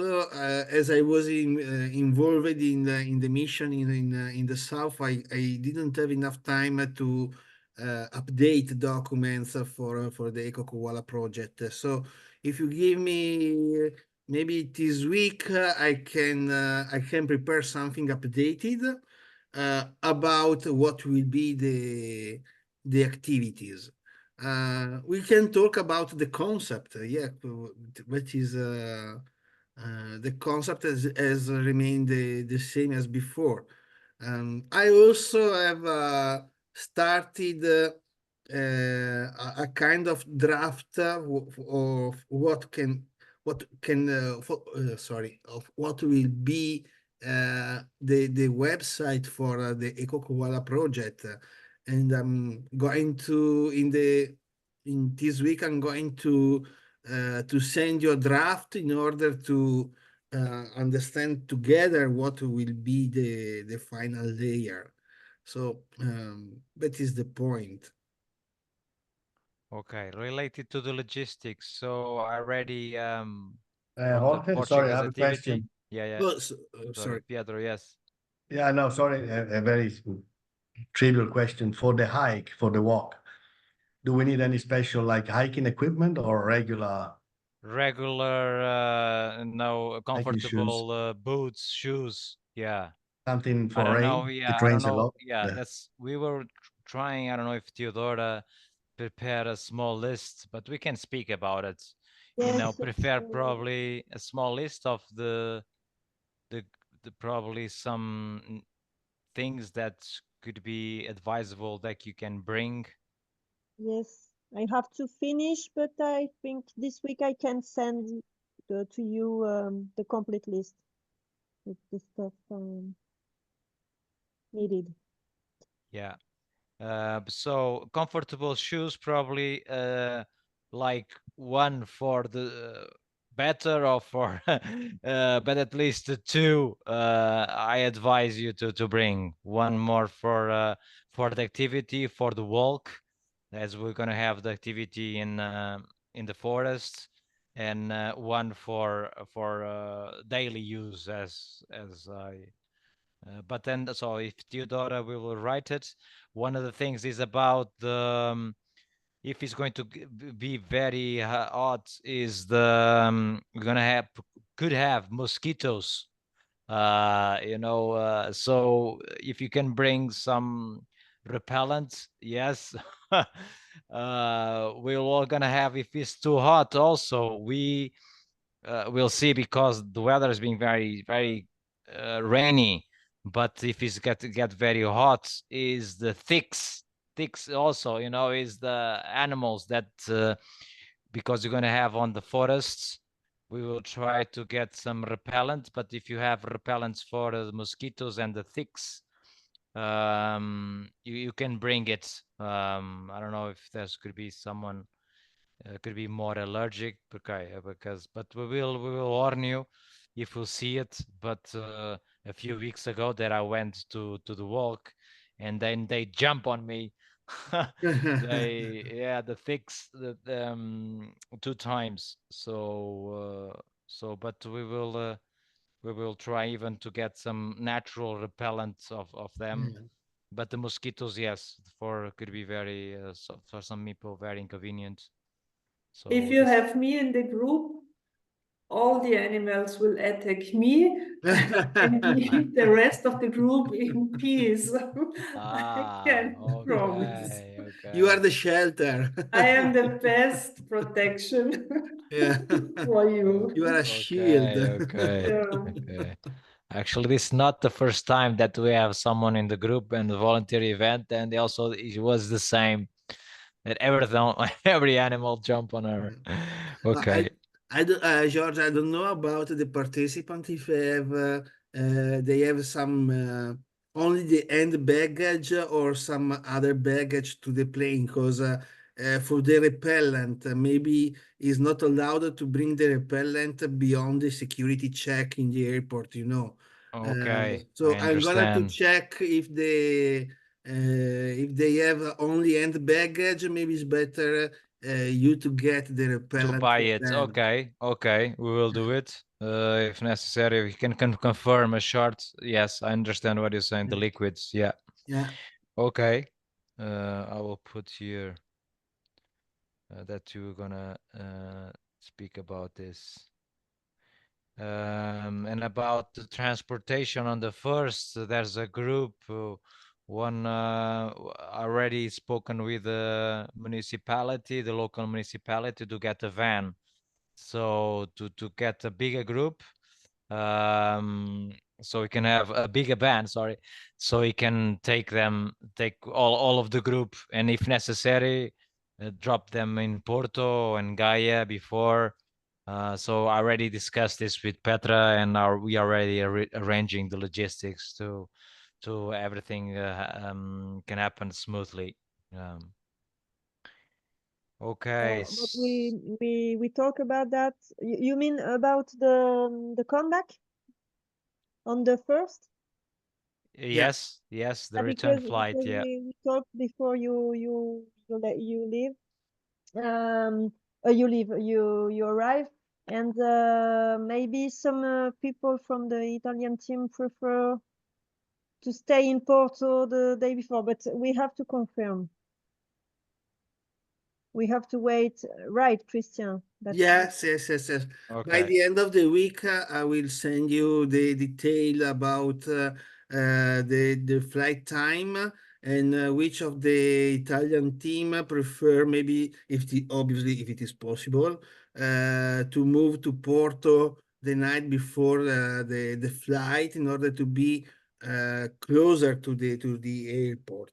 [SPEAKER 1] I was involved in the mission in the south, I didn't have enough time to update documents for the EcoCoWaLa project. So if you give me maybe this week, I can prepare something updated about what will be the activities. We can talk about the concept. Yeah, what is the concept has remained the same as before. I also have started a kind of draft of what will be the website for the EcoCoWaLa project, and I'm going to in this week I'm going to send you a draft in order to understand together what will be the final layer. So that is the point.
[SPEAKER 10] Okay, related to the logistics. So I already from the
[SPEAKER 2] Jorge, sorry, I
[SPEAKER 10] Portuguese
[SPEAKER 2] have a
[SPEAKER 10] activity.
[SPEAKER 2] question.
[SPEAKER 10] Yeah.
[SPEAKER 1] Oh,
[SPEAKER 10] Sorry,
[SPEAKER 1] sorry.
[SPEAKER 10] Pietro, yes.
[SPEAKER 2] Yeah, no, sorry, a very trivial question. For the hike, for the walk, do we need any special like hiking equipment or regular
[SPEAKER 10] Regular, no,
[SPEAKER 2] hiking shoes?
[SPEAKER 10] comfortable boots, shoes. Yeah.
[SPEAKER 2] Something
[SPEAKER 10] I
[SPEAKER 2] for
[SPEAKER 10] don't know.
[SPEAKER 2] rain?
[SPEAKER 10] Yeah,
[SPEAKER 2] It
[SPEAKER 10] I don't
[SPEAKER 2] rains a
[SPEAKER 10] know.
[SPEAKER 2] lot.
[SPEAKER 10] Yeah, we were trying. I don't know if Theodora prepared a small list, but we can speak about it. You know,
[SPEAKER 7] Yes, yes.
[SPEAKER 10] prepare probably a small list of the probably some things that could be advisable that you can bring.
[SPEAKER 7] Yes, I have to finish, but I think this week I can send to you the complete list with the stuff needed.
[SPEAKER 10] Yeah. So comfortable shoes, probably like one for the better or for but at least two I advise you to bring one more for the activity, for the walk, as we're gonna have the activity in the forest, and one for daily use as I but then, so if Theodora will write it, one of the things is about the if it's going to be very hot, is the we're gonna have could have mosquitoes. So if you can bring some repellent, yes. We're all gonna have, if it's too hot also, we'll see, because the weather has been very, very rainy. But if it's get very hot, is the ticks also, is the animals that because you're gonna have on the forests. We will try to get some repellent, but if you have repellents for the mosquitoes and the ticks, you can bring it. I don't know if there's could be someone could be more allergic, but we will warn you if we'll see it. But a few weeks ago that I went to the walk, and then they jump on me. The fix two times. But we will try even to get some natural repellent of them.
[SPEAKER 1] Yeah.
[SPEAKER 10] But the mosquitoes, yes, could be very for some people very inconvenient. So
[SPEAKER 4] if you have me in the group, all the animals will attack me and leave the rest of the group in peace. I can promise.
[SPEAKER 10] Okay.
[SPEAKER 1] You are the shelter.
[SPEAKER 4] I am the best protection
[SPEAKER 1] Yeah.
[SPEAKER 4] for you.
[SPEAKER 1] You are a shield.
[SPEAKER 10] Okay. Actually, this is not the first time that we have someone in the group and the volunteer event, and also it was the same. That every animal jump on her. Okay.
[SPEAKER 1] George, I don't know about the participant if they have some only the end baggage or some other baggage to the plane, because for the repellent. Maybe is not allowed to bring the repellent beyond the security check in the airport, you know.
[SPEAKER 10] Okay,
[SPEAKER 1] So
[SPEAKER 10] I
[SPEAKER 1] I'm gonna to
[SPEAKER 10] understand.
[SPEAKER 1] check if they have only hand baggage. Maybe it's better you to get the repellent
[SPEAKER 10] To buy
[SPEAKER 1] for
[SPEAKER 10] it.
[SPEAKER 1] them.
[SPEAKER 10] Okay, okay, we will do it. If necessary, we can confirm a short. Yes, I understand what you're saying. The liquids, yeah.
[SPEAKER 1] Yeah.
[SPEAKER 10] Okay. I will put here that you're gonna speak about this. And about the transportation on the first, there's a group, one already spoken with the municipality, the local municipality, to get a van. So to get a bigger group, so we can have a bigger band, sorry, so we can take all of the group, and if necessary, drop them in Porto and Gaia before. So I already discussed this with Petra, and we already arranging the logistics to everything can happen smoothly. Okay.
[SPEAKER 7] But we talk about that. You mean about the comeback on the first?
[SPEAKER 10] Yes, yes, the return flight.
[SPEAKER 7] Because
[SPEAKER 10] Yeah.
[SPEAKER 7] we talked before you leave. You arrive, and maybe some people from the Italian team prefer to stay in Porto the day before, but we have to confirm. We have to wait, right, Christian?
[SPEAKER 1] Yes.
[SPEAKER 10] Okay.
[SPEAKER 1] By the end of the week, I will send you the detail about the flight time and which of the Italian team prefer, maybe obviously if it is possible, to move to Porto the night before the flight in order to be closer to the airport.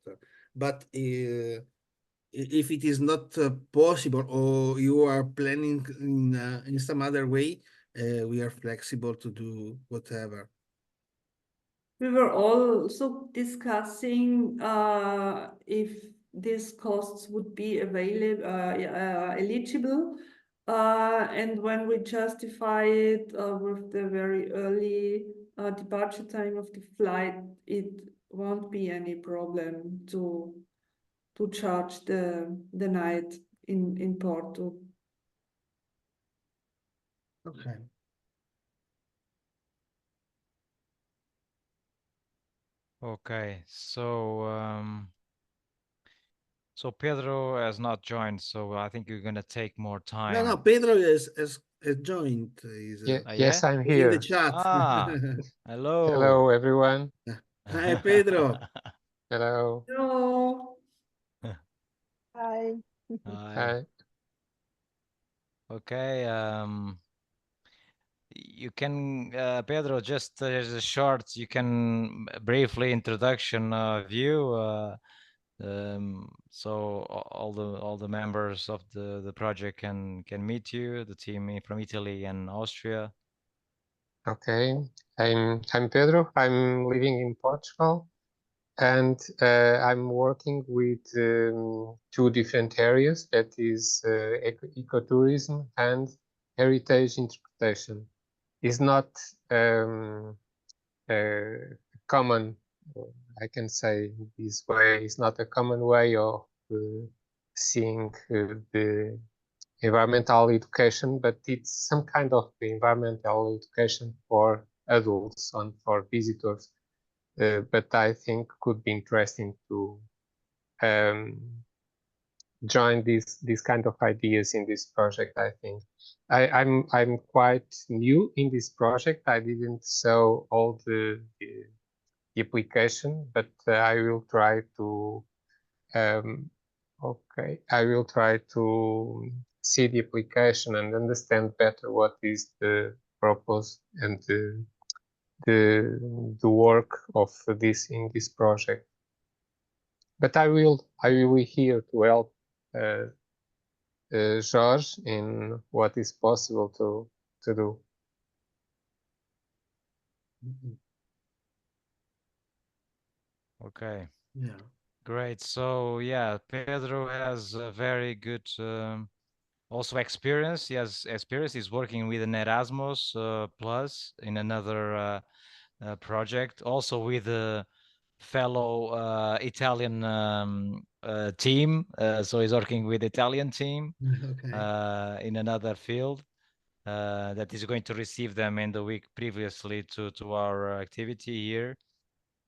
[SPEAKER 1] But if it is not possible, or you are planning in some other way, we are flexible to do whatever.
[SPEAKER 4] We were also discussing if these costs would be available, eligible, and when we justify it with the very early departure time of the flight, it won't be any problem to charge the night in Porto.
[SPEAKER 1] Okay.
[SPEAKER 10] Okay, so Pedro has not joined, so I think you're gonna take more time.
[SPEAKER 1] No, Pedro has joined.
[SPEAKER 11] Yes, I'm
[SPEAKER 1] He's in the
[SPEAKER 11] here.
[SPEAKER 1] chat.
[SPEAKER 10] Hello.
[SPEAKER 11] Hello, everyone.
[SPEAKER 1] Hi, Pedro.
[SPEAKER 11] Hello.
[SPEAKER 4] Hello.
[SPEAKER 7] Hi.
[SPEAKER 11] Hi.
[SPEAKER 10] Okay, you can, Pedro, just as a short, you can briefly introduction of you, so all the members of the project can meet you, the team from Italy and Austria.
[SPEAKER 11] Okay. I'm Pedro. I'm living in Portugal, and I'm working with two different areas. That is ecotourism and heritage interpretation. It's not common, I can say this way, it's not a common way of seeing the environmental education, but it's some kind of environmental education for adults and for visitors. But I think could be interesting to join these kind of ideas in this project. I think I'm quite new in this project. I didn't saw all the application, but I will try to I will try to see the application and understand better what is the purpose and the work of this in this project. But I will be here to help Jorge in what is possible to do.
[SPEAKER 10] Okay.
[SPEAKER 1] Yeah.
[SPEAKER 10] Great. So yeah, Pedro has a very good also experience. He has experience. He's working with an Erasmus Plus in another project, also with a fellow Italian team. So he's working with Italian team in another field that is going to receive them in the week previously to our activity here.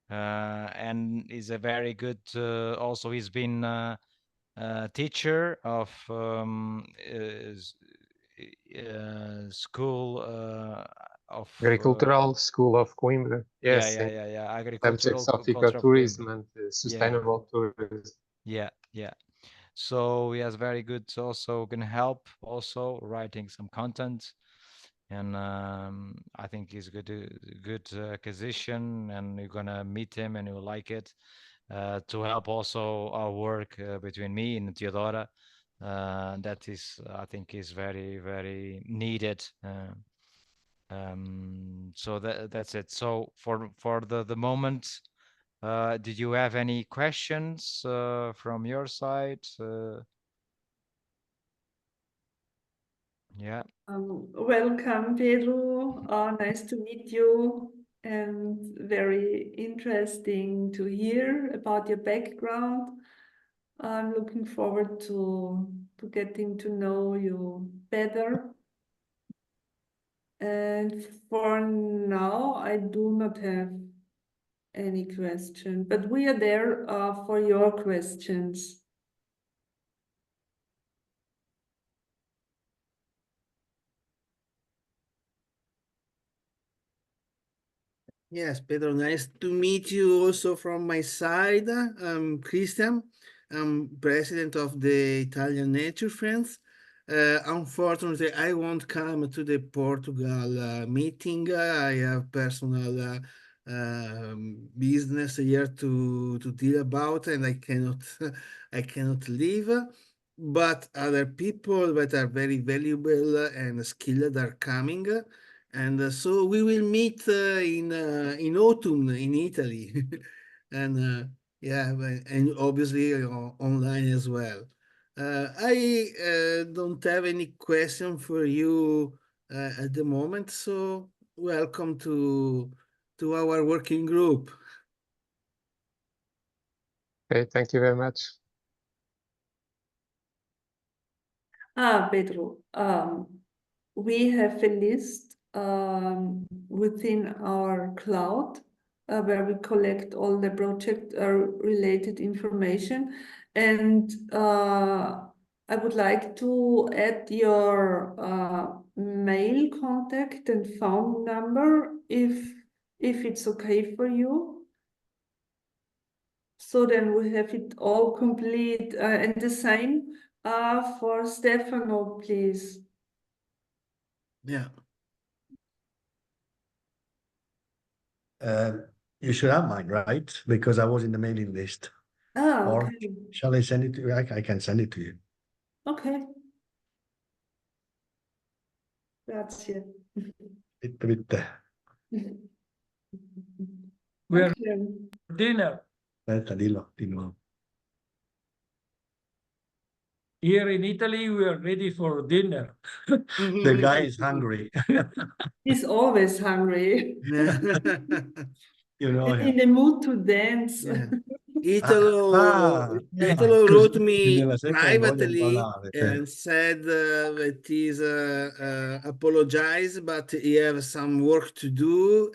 [SPEAKER 10] And is a very good, also he's been teacher of school of
[SPEAKER 11] Agricultural School of Coimbra. Yes,
[SPEAKER 10] yeah, agricultural
[SPEAKER 11] subjects of
[SPEAKER 10] culture of Coimbra.
[SPEAKER 11] ecotourism and sustainable tourism.
[SPEAKER 10] Yeah. So he has very good, also can help also writing some content, and I think he's good acquisition, and you're gonna meet him and you'll like it. To help also our work between me and Teodora, that is, I think, is very, very needed. So that's it. So for the moment, did you have any questions from your side? Yeah.
[SPEAKER 4] Welcome, Pedro. Nice to meet you, and very interesting to hear about your background. I'm looking forward to getting to know you better. And for now, I do not have any question, but we are there for your questions.
[SPEAKER 1] Yes, Pedro, nice to meet you also from my side. I'm Christian. I'm president of the Italian Nature Friends. Unfortunately, I won't come to the Portugal meeting. I have personal business here to deal about, and I cannot I cannot leave. But other people that are very valuable and skilled are coming. And so we will meet in autumn in Italy, and yeah, and obviously online as well. I don't have any question for you at the moment, so welcome to our working group.
[SPEAKER 11] Okay, thank you very much.
[SPEAKER 4] Pedro, we have a list within our cloud where we collect all the project related information, and I would like to add your mail contact and phone number if it's okay for you. So then we have it all complete, and the same for Stefano, please.
[SPEAKER 1] Yeah.
[SPEAKER 2] You should have mine, right? Because I was in the mailing list. Or
[SPEAKER 4] Okay.
[SPEAKER 2] shall I send it to you? I can send it to you.
[SPEAKER 4] Okay. Grazie.
[SPEAKER 2] Bitte.
[SPEAKER 8] We are
[SPEAKER 4] Okay.
[SPEAKER 8] dinner.
[SPEAKER 2] Aspetta, dillo di nuovo.
[SPEAKER 8] Here in Italy, we are ready for dinner.
[SPEAKER 2] The guy is hungry.
[SPEAKER 4] He's always hungry.
[SPEAKER 2] You know
[SPEAKER 4] And
[SPEAKER 2] him.
[SPEAKER 4] in the mood to dance.
[SPEAKER 1] Yeah. Italo
[SPEAKER 2] Così
[SPEAKER 1] wrote me
[SPEAKER 2] nella sempre in voglia di
[SPEAKER 1] privately
[SPEAKER 2] parlare.
[SPEAKER 1] and said that he's apologize, but he has some work to do.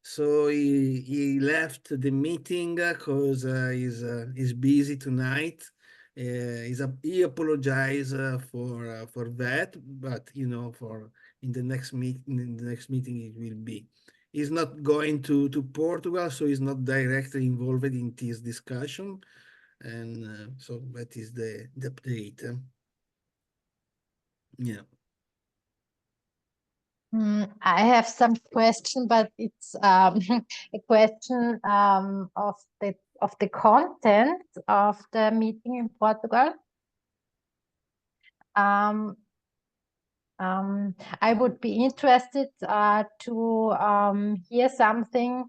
[SPEAKER 1] So he left the meeting because he's busy tonight. He apologized for that, but for in the next meeting it will be. He's not going to Portugal, so he's not directly involved in this discussion. And so that is the update. Yeah.
[SPEAKER 5] I have some question, but it's a question of the content of the meeting in Portugal. I would be interested to hear something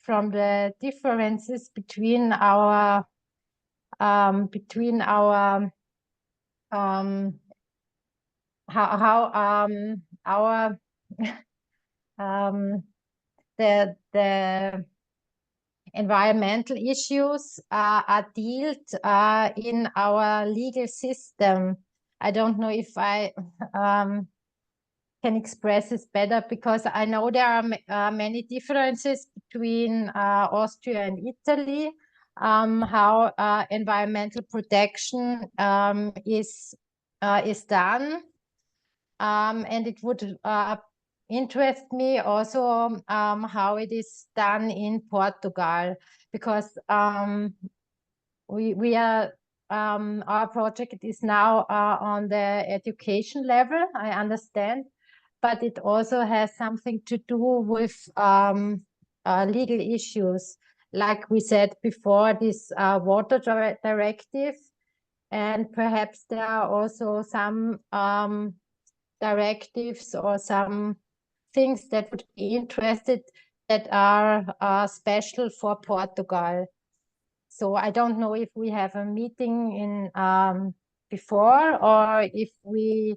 [SPEAKER 5] from the differences between our how our the environmental issues are dealt in our legal system. I don't know if I can express this better, because I know there are many differences between Austria and Italy, how environmental protection is done, and it would interest me also how it is done in Portugal, because we are our project is now on the education level, I understand, but it also has something to do with legal issues, like we said before, this water directive, and perhaps there are also some directives or some things that would be interested that are special for Portugal. So I don't know if we have a meeting in before, or if we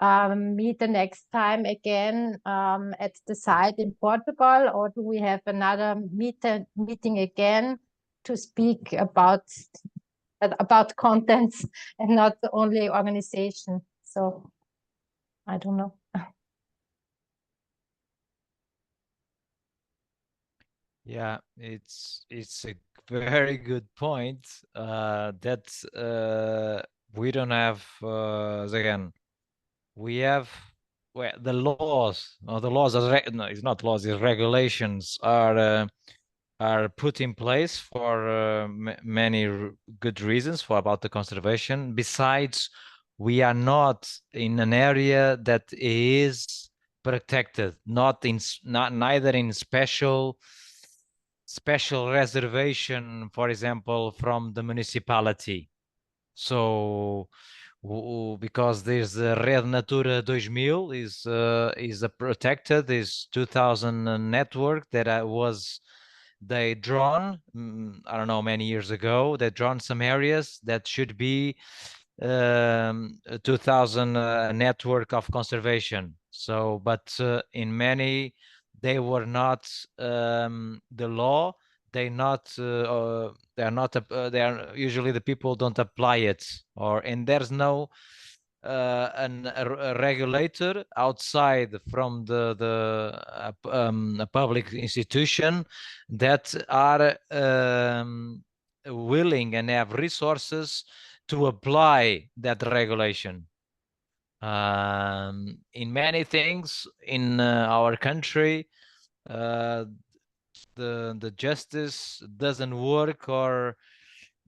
[SPEAKER 5] meet the next time again at the site in Portugal, or do we have another meeting again to speak about contents and not only organization? So I don't know.
[SPEAKER 10] Yeah, it's a very good point. That we don't have again. We have, well, the laws, or the laws are no, it's not laws, it's regulations are put in place for many good reasons for about the conservation. Besides, we are not in an area that is protected, not neither in special reservation, for example, from the municipality. So because there's the Red Natura 2000 is a protected, is 2000 network that they drawn, I don't know, many years ago, they drawn some areas that should be 2000 network of conservation. So, but in many, they were not the law. They are not. They are usually the people don't apply it, and there's no a regulator outside from a public institution that are willing and have resources to apply that regulation. In many things in our country, the justice doesn't work, or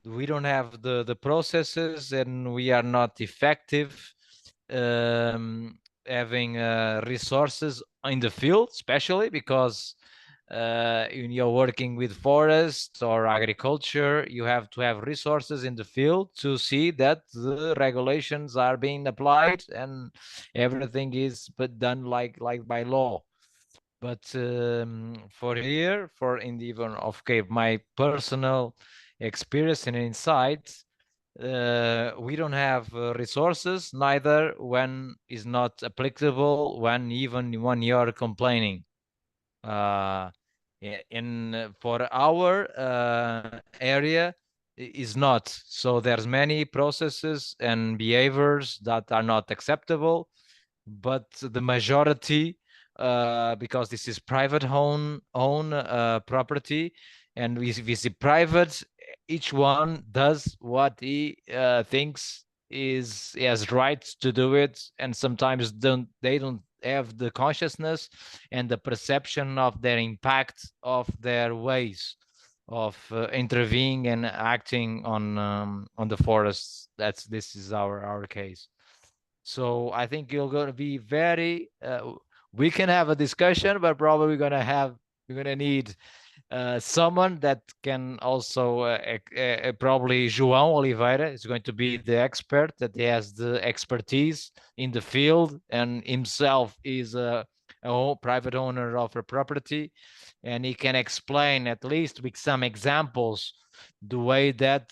[SPEAKER 10] we don't have the processes, and we are not effective having resources in the field, especially because when you're working with forests or agriculture, you have to have resources in the field to see that the regulations are being applied and everything is done like by law. But for here, for in the even of my personal experience and insights, we don't have resources, neither when is not applicable, when even when you're complaining. For our area is not. So there's many processes and behaviors that are not acceptable, but the majority, because this is private own property, and we see private, each one does what he thinks he has rights to do it, and sometimes they don't have the consciousness and the perception of their impact of their ways of intervening and acting on the forests. This is our case. So I think you're going to be very. We can have a discussion, but probably we're gonna need someone that can also probably João Oliveira is going to be the expert, that he has the expertise in the field and himself is a private owner of a property, and he can explain, at least with some examples, the way that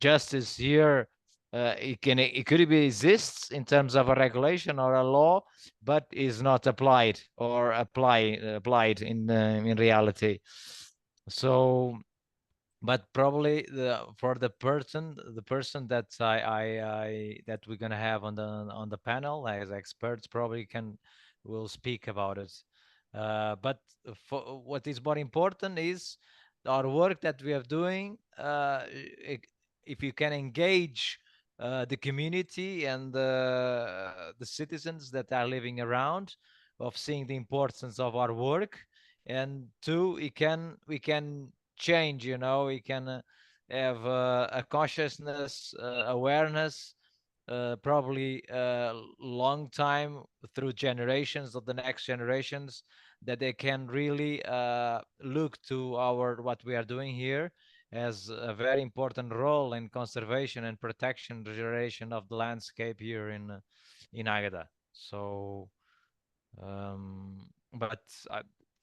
[SPEAKER 10] justice here it could be exists in terms of a regulation or a law, but is not applied or applied in reality. So, but probably for the person that that we're gonna have on the panel as experts probably will speak about it. But for what is more important is our work that we are doing. If you can engage the community and the citizens that are living around, of seeing the importance of our work, and two, we can change. We can have a consciousness, awareness, probably a long time through generations of the next generations, that they can really look to what we are doing here as a very important role in conservation and protection, regeneration of the landscape here in Águeda. So, but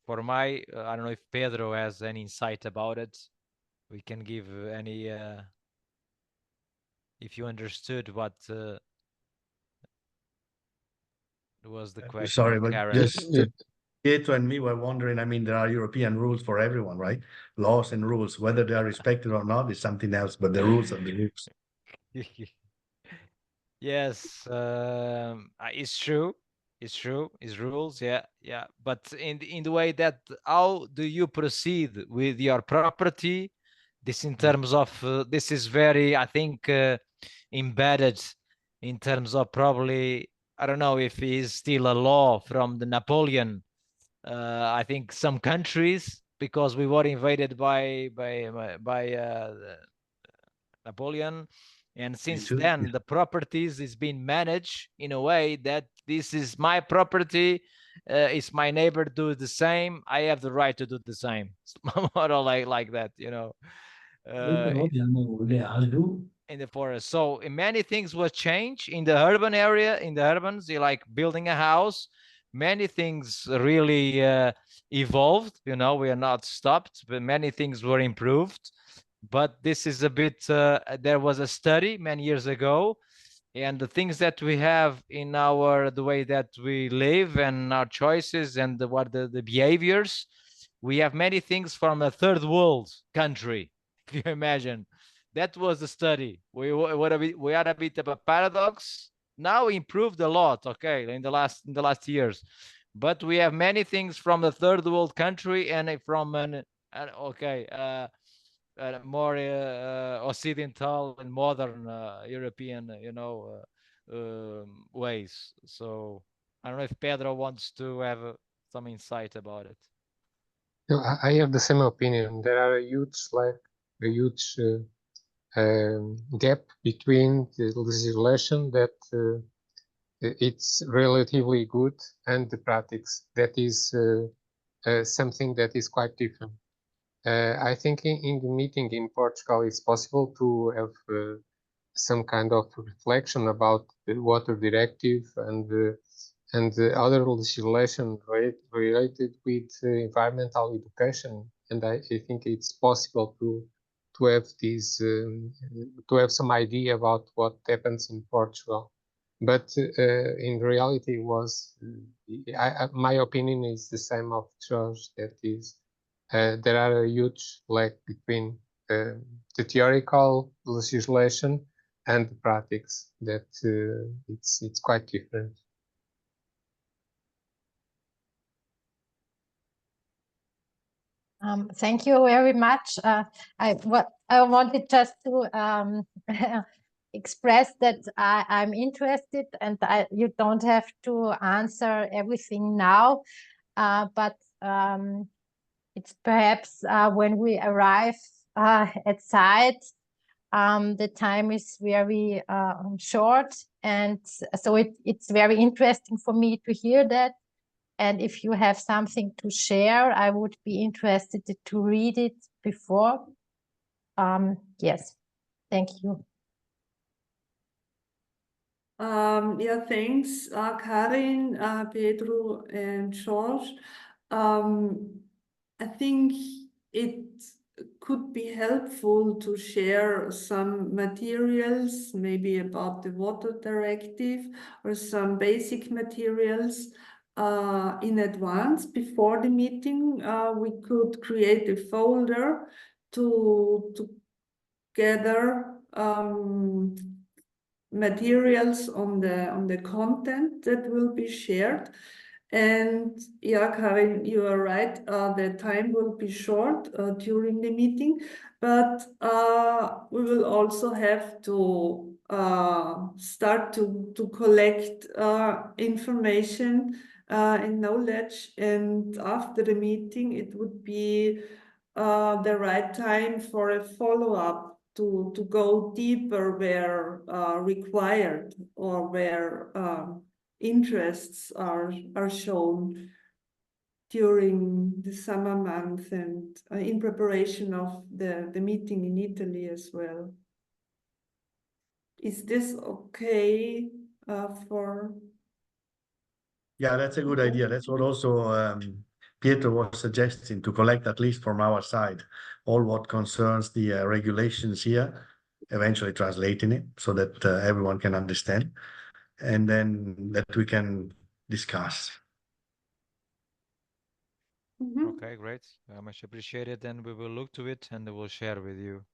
[SPEAKER 10] for I don't know if Pedro has any insight about it. We can give any, if you understood what was the question.
[SPEAKER 2] Sorry, but
[SPEAKER 10] Karen.
[SPEAKER 2] just Pietro and me were wondering, I mean, there are European rules for everyone, right? Laws and rules, whether they are respected or not is something else, but the rules are the rules.
[SPEAKER 10] Yes, it's true. It's true. It's rules. Yeah, yeah. But in the way that, how do you proceed with your property? This in terms of this is very, I think, embedded in terms of probably, I don't know if it is still a law from the Napoleon. I think some countries, because we were invaded by Napoleon, and since then the properties is being managed in a way that this is my property, it's my neighbor do the same, I have the right to do the same. Model like that, in the forest. So many things will change in the urban area. In the urbans, you like building a house, many things really evolved. We are not stopped, but many things were improved. But this is a bit, there was a study many years ago, and the things that we have in the way that we live and our choices and the behaviors, we have many things from a third world country. If you imagine, that was the study. We are a bit of a paradox. Now improved a lot, okay, in the last years, but we have many things from a third world country and from more occidental and modern European, ways. So I don't know if Pedro wants to have some insight about it.
[SPEAKER 11] No, I have the same opinion. There are a huge gap between the legislation that it's relatively good and the practice that is something that is quite different. I think in the meeting in Portugal, it's possible to have some kind of reflection about the water directive and the other legislation related with environmental education. And I think it's possible to have this to have some idea about what happens in Portugal. But in reality, my opinion is the same of George. That is, there are a huge lag between the theoretical legislation and the practice. That it's quite different.
[SPEAKER 5] Thank you very much. I wanted just to express that I'm interested, and you don't have to answer everything now, but it's perhaps when we arrive at site, the time is very short, and so it's very interesting for me to hear that. And if you have something to share, I would be interested to read it before. Yes, thank you.
[SPEAKER 4] Yeah, thanks, Karin, Pedro, and George. I think it could be helpful to share some materials, maybe about the water directive or some basic materials in advance before the meeting. We could create a folder to gather materials on the content that will be shared. And yeah, Karin, you are right. The time will be short during the meeting, but we will also have to start to collect information and knowledge. And after the meeting, it would be the right time for a follow-up to go deeper where required or where interests are shown during the summer month and in preparation of the meeting in Italy as well. Is this okay for?
[SPEAKER 2] Yeah, that's a good idea. That's what also Pietro was suggesting, to collect, at least from our side, all what concerns the regulations here, eventually translating it so that everyone can understand, and then that we can discuss.
[SPEAKER 10] Okay, great. Much appreciated. And we will look to it and we will share with you.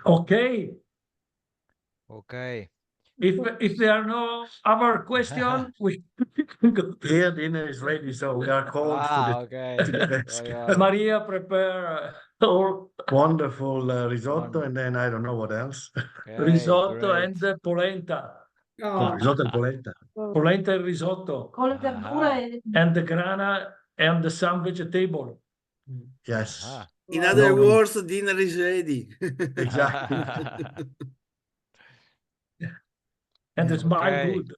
[SPEAKER 8] Okay.
[SPEAKER 10] Okay.
[SPEAKER 8] If there are no other questions, we can go.
[SPEAKER 2] Here dinner is ready, so we are called
[SPEAKER 10] Okay.
[SPEAKER 2] to the desk.
[SPEAKER 8] Maria prepare all
[SPEAKER 2] Wonderful risotto, and then I don't know what else.
[SPEAKER 10] Okay,
[SPEAKER 8] risotto
[SPEAKER 10] great.
[SPEAKER 8] and polenta.
[SPEAKER 2] Oh, risotto and polenta.
[SPEAKER 8] Polenta and risotto.
[SPEAKER 5] Con le verdure.
[SPEAKER 8] And the grana and some vegetable.
[SPEAKER 2] Yes.
[SPEAKER 10] Aha.
[SPEAKER 1] In other
[SPEAKER 2] No.
[SPEAKER 1] words, dinner is ready.
[SPEAKER 2] Exactly.
[SPEAKER 8] And it's my
[SPEAKER 10] Okay.
[SPEAKER 8] good.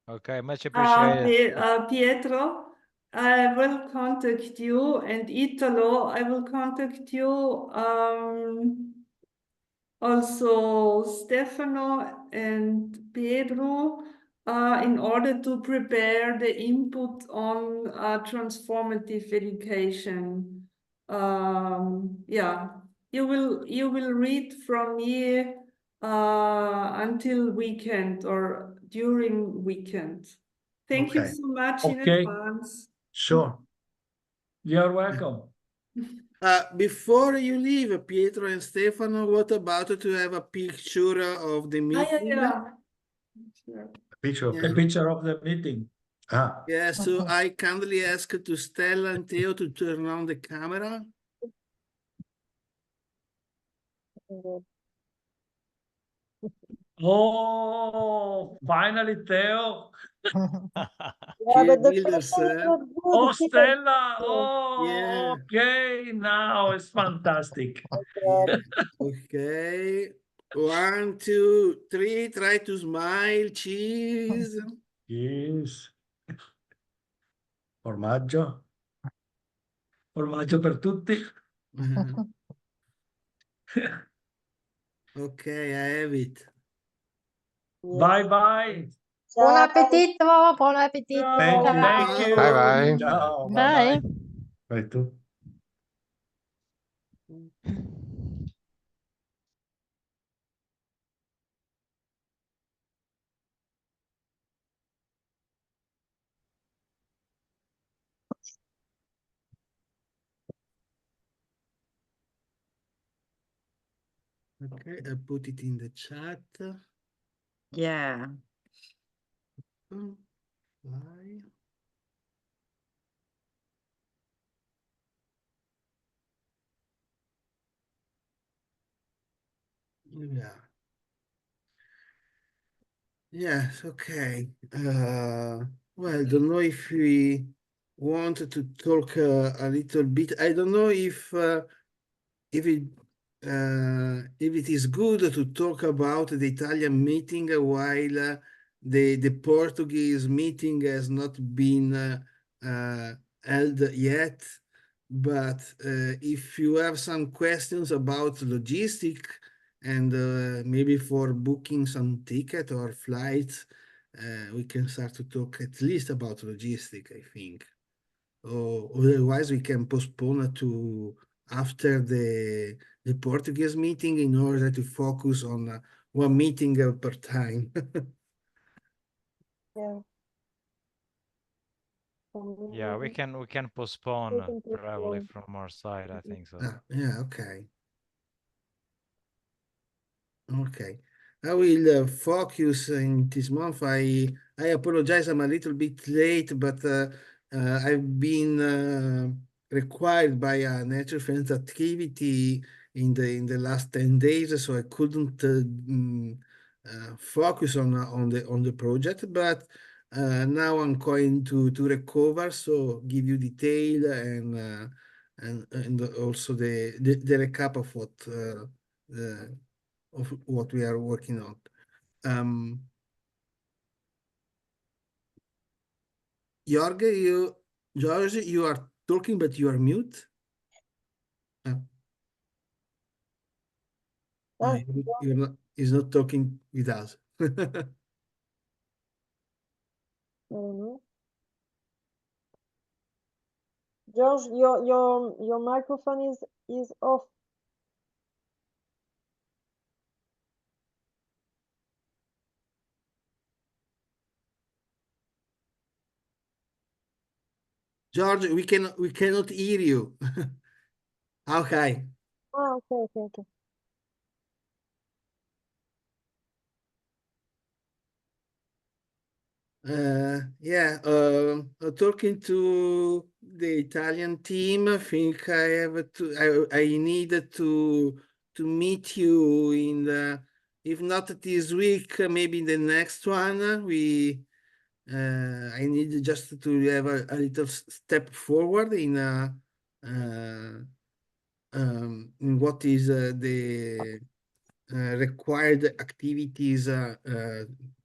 [SPEAKER 10] Okay, much appreciated.
[SPEAKER 4] Pietro, I will contact you, and Italo, I will contact you. Also Stefano and Pedro, in order to prepare the input on transformative education. Yeah, you will read from me until weekend or during weekend. Thank you
[SPEAKER 2] Okay.
[SPEAKER 4] so much in
[SPEAKER 8] Okay.
[SPEAKER 4] advance.
[SPEAKER 2] Sure.
[SPEAKER 8] You're welcome.
[SPEAKER 1] Before you leave, Pietro and Stefano, what about to have a picture of the meeting?
[SPEAKER 4] Yeah. Sure.
[SPEAKER 2] A picture of
[SPEAKER 8] A picture of the meeting.
[SPEAKER 2] Ah.
[SPEAKER 1] Yeah, so I kindly ask to Stella and Theo to turn on the camera.
[SPEAKER 8] Oh, finally, Theo.
[SPEAKER 7] Yeah, but the
[SPEAKER 1] Builder,
[SPEAKER 7] question is
[SPEAKER 1] sir.
[SPEAKER 7] not good.
[SPEAKER 8] Oh,
[SPEAKER 7] Here.
[SPEAKER 8] Stella. Oh,
[SPEAKER 1] Yeah.
[SPEAKER 8] okay. Now it's fantastic.
[SPEAKER 1] Yeah. Okay. 1, 2, 3. Try to smile. Cheese.
[SPEAKER 8] Yes. Formaggio. Formaggio per tutti.
[SPEAKER 1] Okay, I have it.
[SPEAKER 8] Bye bye.
[SPEAKER 5] Buon
[SPEAKER 7] Ciao.
[SPEAKER 5] appetito, buon appetito.
[SPEAKER 8] Thank you.
[SPEAKER 5] Ciao.
[SPEAKER 8] Thank you.
[SPEAKER 11] Bye bye.
[SPEAKER 8] Ciao.
[SPEAKER 9] Bye.
[SPEAKER 8] Bye.
[SPEAKER 2] Vai tu.
[SPEAKER 1] Okay, I put it in the chat.
[SPEAKER 3] Yeah.
[SPEAKER 1] Fly. Yeah. Yes, okay. Well, don't know if we want to talk a little bit. I don't know if it if it is good to talk about the Italian meeting while the Portuguese meeting has not been held yet. But if you have some questions about logistic and maybe for booking some ticket or flights, we can start to talk at least about logistic, I think. Or otherwise, we can postpone to after the Portuguese meeting in order to focus on one meeting per time.
[SPEAKER 7] Yeah.
[SPEAKER 10] Yeah, we can postpone probably
[SPEAKER 7] postpone.
[SPEAKER 10] from our side, I think so.
[SPEAKER 1] Yeah, okay. Okay. I will focus in this month. I apologize, I'm a little bit late, but I've been required by a nature friends activity in the last 10 days, so I couldn't focus on the project. But now I'm going to recover, so give you detail and also the recap of what we are working on. George, you are talking, but you are mute. You're not, he's not talking with us.
[SPEAKER 7] I don't know. George, your microphone is off.
[SPEAKER 1] George, we cannot hear you. Okay.
[SPEAKER 7] Ah, okay.
[SPEAKER 1] Yeah, talking to the Italian team, I think I needed to meet you in the, if not this week, maybe the next one. I need just to have a little step forward in what is the required activities,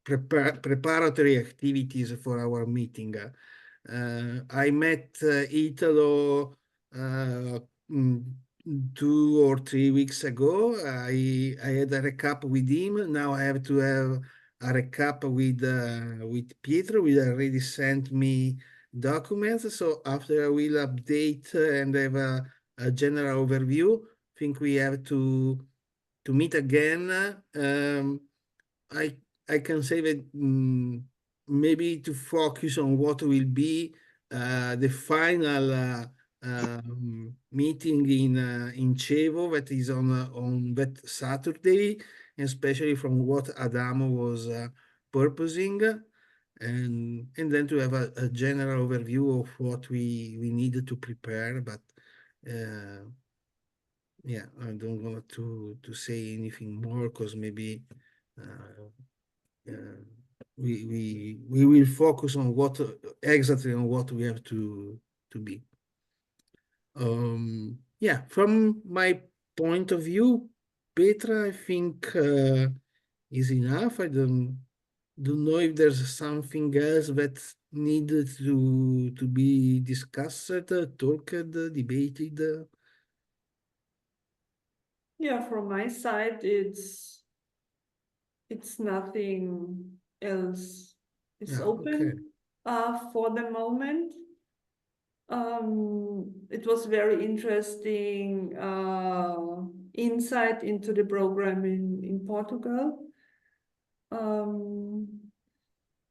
[SPEAKER 1] preparatory activities for our meeting. I met Italo mm, 2 or 3 weeks ago. I had a recap with him. Now I have to have a recap with Pietro. We already sent me documents. So after I will update and have a general overview, I think we have to meet again. I I can say that maybe to focus on what will be the final meeting in Cevo that is on that Saturday, especially from what Adamo was purposing, and then to have a general overview of what we needed to prepare, but. Yeah, I don't want to say anything more because maybe uh, uh, we will focus on what exactly on what we have to be. Yeah, from my point of view, Petra, I think is enough. I don't know if there's something else that needed to be discussed, talked, debated.
[SPEAKER 4] Yeah, from my side, it's nothing else is
[SPEAKER 1] Yeah,
[SPEAKER 4] open for the moment. It was very interesting insight into the program in Portugal.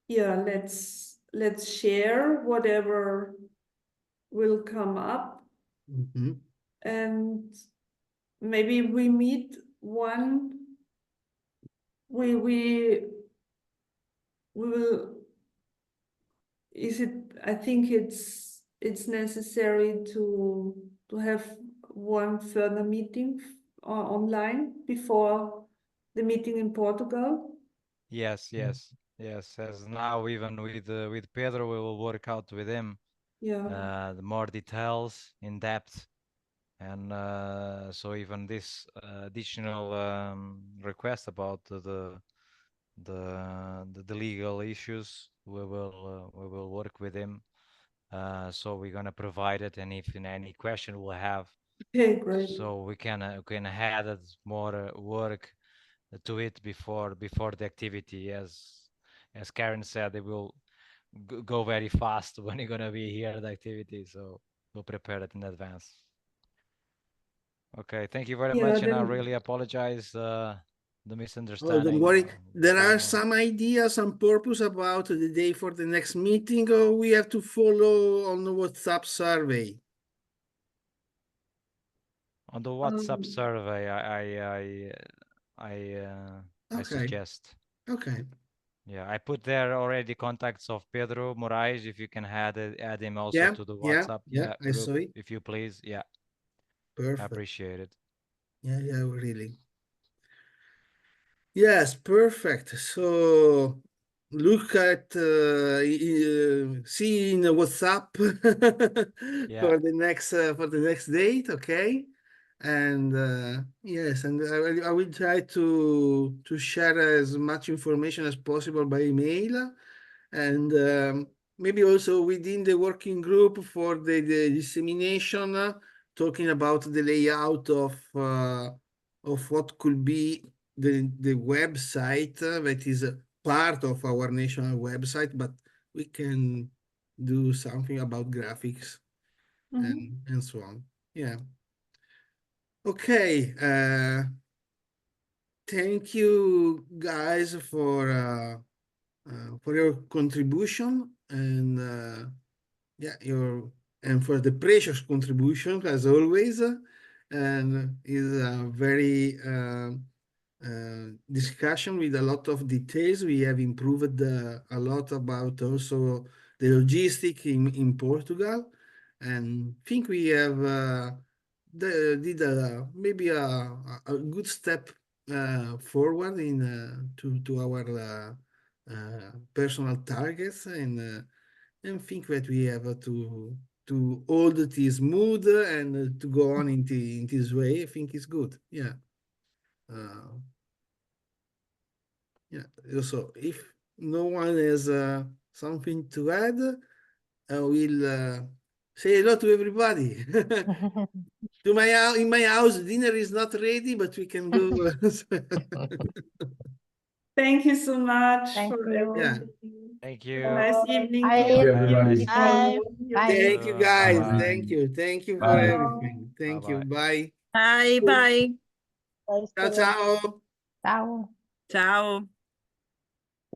[SPEAKER 4] Yeah, let's share whatever will come up, and maybe we meet one. We will. I think it's necessary to have one further meeting online before the meeting in Portugal.
[SPEAKER 10] Yes. As now, even with Pedro, we will work out with him.
[SPEAKER 4] Yeah.
[SPEAKER 10] The more details in depth. And so even this additional request about the legal issues, we will work with him. So we're gonna provide it, and if in any question we'll have,
[SPEAKER 4] Okay, great.
[SPEAKER 10] so we can add more work to it before the activity. As Karen said, it will go very fast when you're gonna be here at the activity. So we'll prepare it in advance. Okay, thank you very much, and I really apologize the misunderstanding.
[SPEAKER 1] Oh, don't worry. There are some ideas, some purpose about the day for the next meeting, or we have to follow on the WhatsApp survey?
[SPEAKER 10] On the WhatsApp survey, I suggest.
[SPEAKER 1] Okay.
[SPEAKER 10] Yeah, I put there already contacts of Pedro Moraes. If you can add him also to the WhatsApp
[SPEAKER 1] I
[SPEAKER 10] group,
[SPEAKER 1] saw it.
[SPEAKER 10] if you please. Yeah.
[SPEAKER 1] Perfect.
[SPEAKER 10] I appreciate it.
[SPEAKER 1] Yeah, really. Yes, perfect. So look at see in WhatsApp for the next date, okay? And yes, and I will try to share as much information as possible by email, and maybe also within the working group for the dissemination, talking about the layout of what could be the website that is a part of our national website, but we can do something about graphics and so on. Yeah. Okay. Thank you guys for your contribution and for the precious contribution as always, and is a very discussion with a lot of details. We have improved a lot about also the logistic in Portugal, and think we have did maybe a good step forward in to our personal targets, and think that we have to hold this mood and to go on in this way. I think it's good. Yeah. So if no one has something to add, I will say hello to everybody. To in my house, dinner is not ready, but we can go.
[SPEAKER 4] Thank you so much for
[SPEAKER 1] everything.
[SPEAKER 10] Thank you.
[SPEAKER 4] Have a nice evening.
[SPEAKER 5] Bye.
[SPEAKER 4] Everybody.
[SPEAKER 5] Bye.
[SPEAKER 1] Thank you, guys.
[SPEAKER 10] Bye.
[SPEAKER 1] Thank you. Thank you for
[SPEAKER 4] Bye.
[SPEAKER 1] everything. Thank you. Bye.
[SPEAKER 3] Bye.
[SPEAKER 1] Ciao, ciao.
[SPEAKER 5] Ciao.
[SPEAKER 3] Ciao.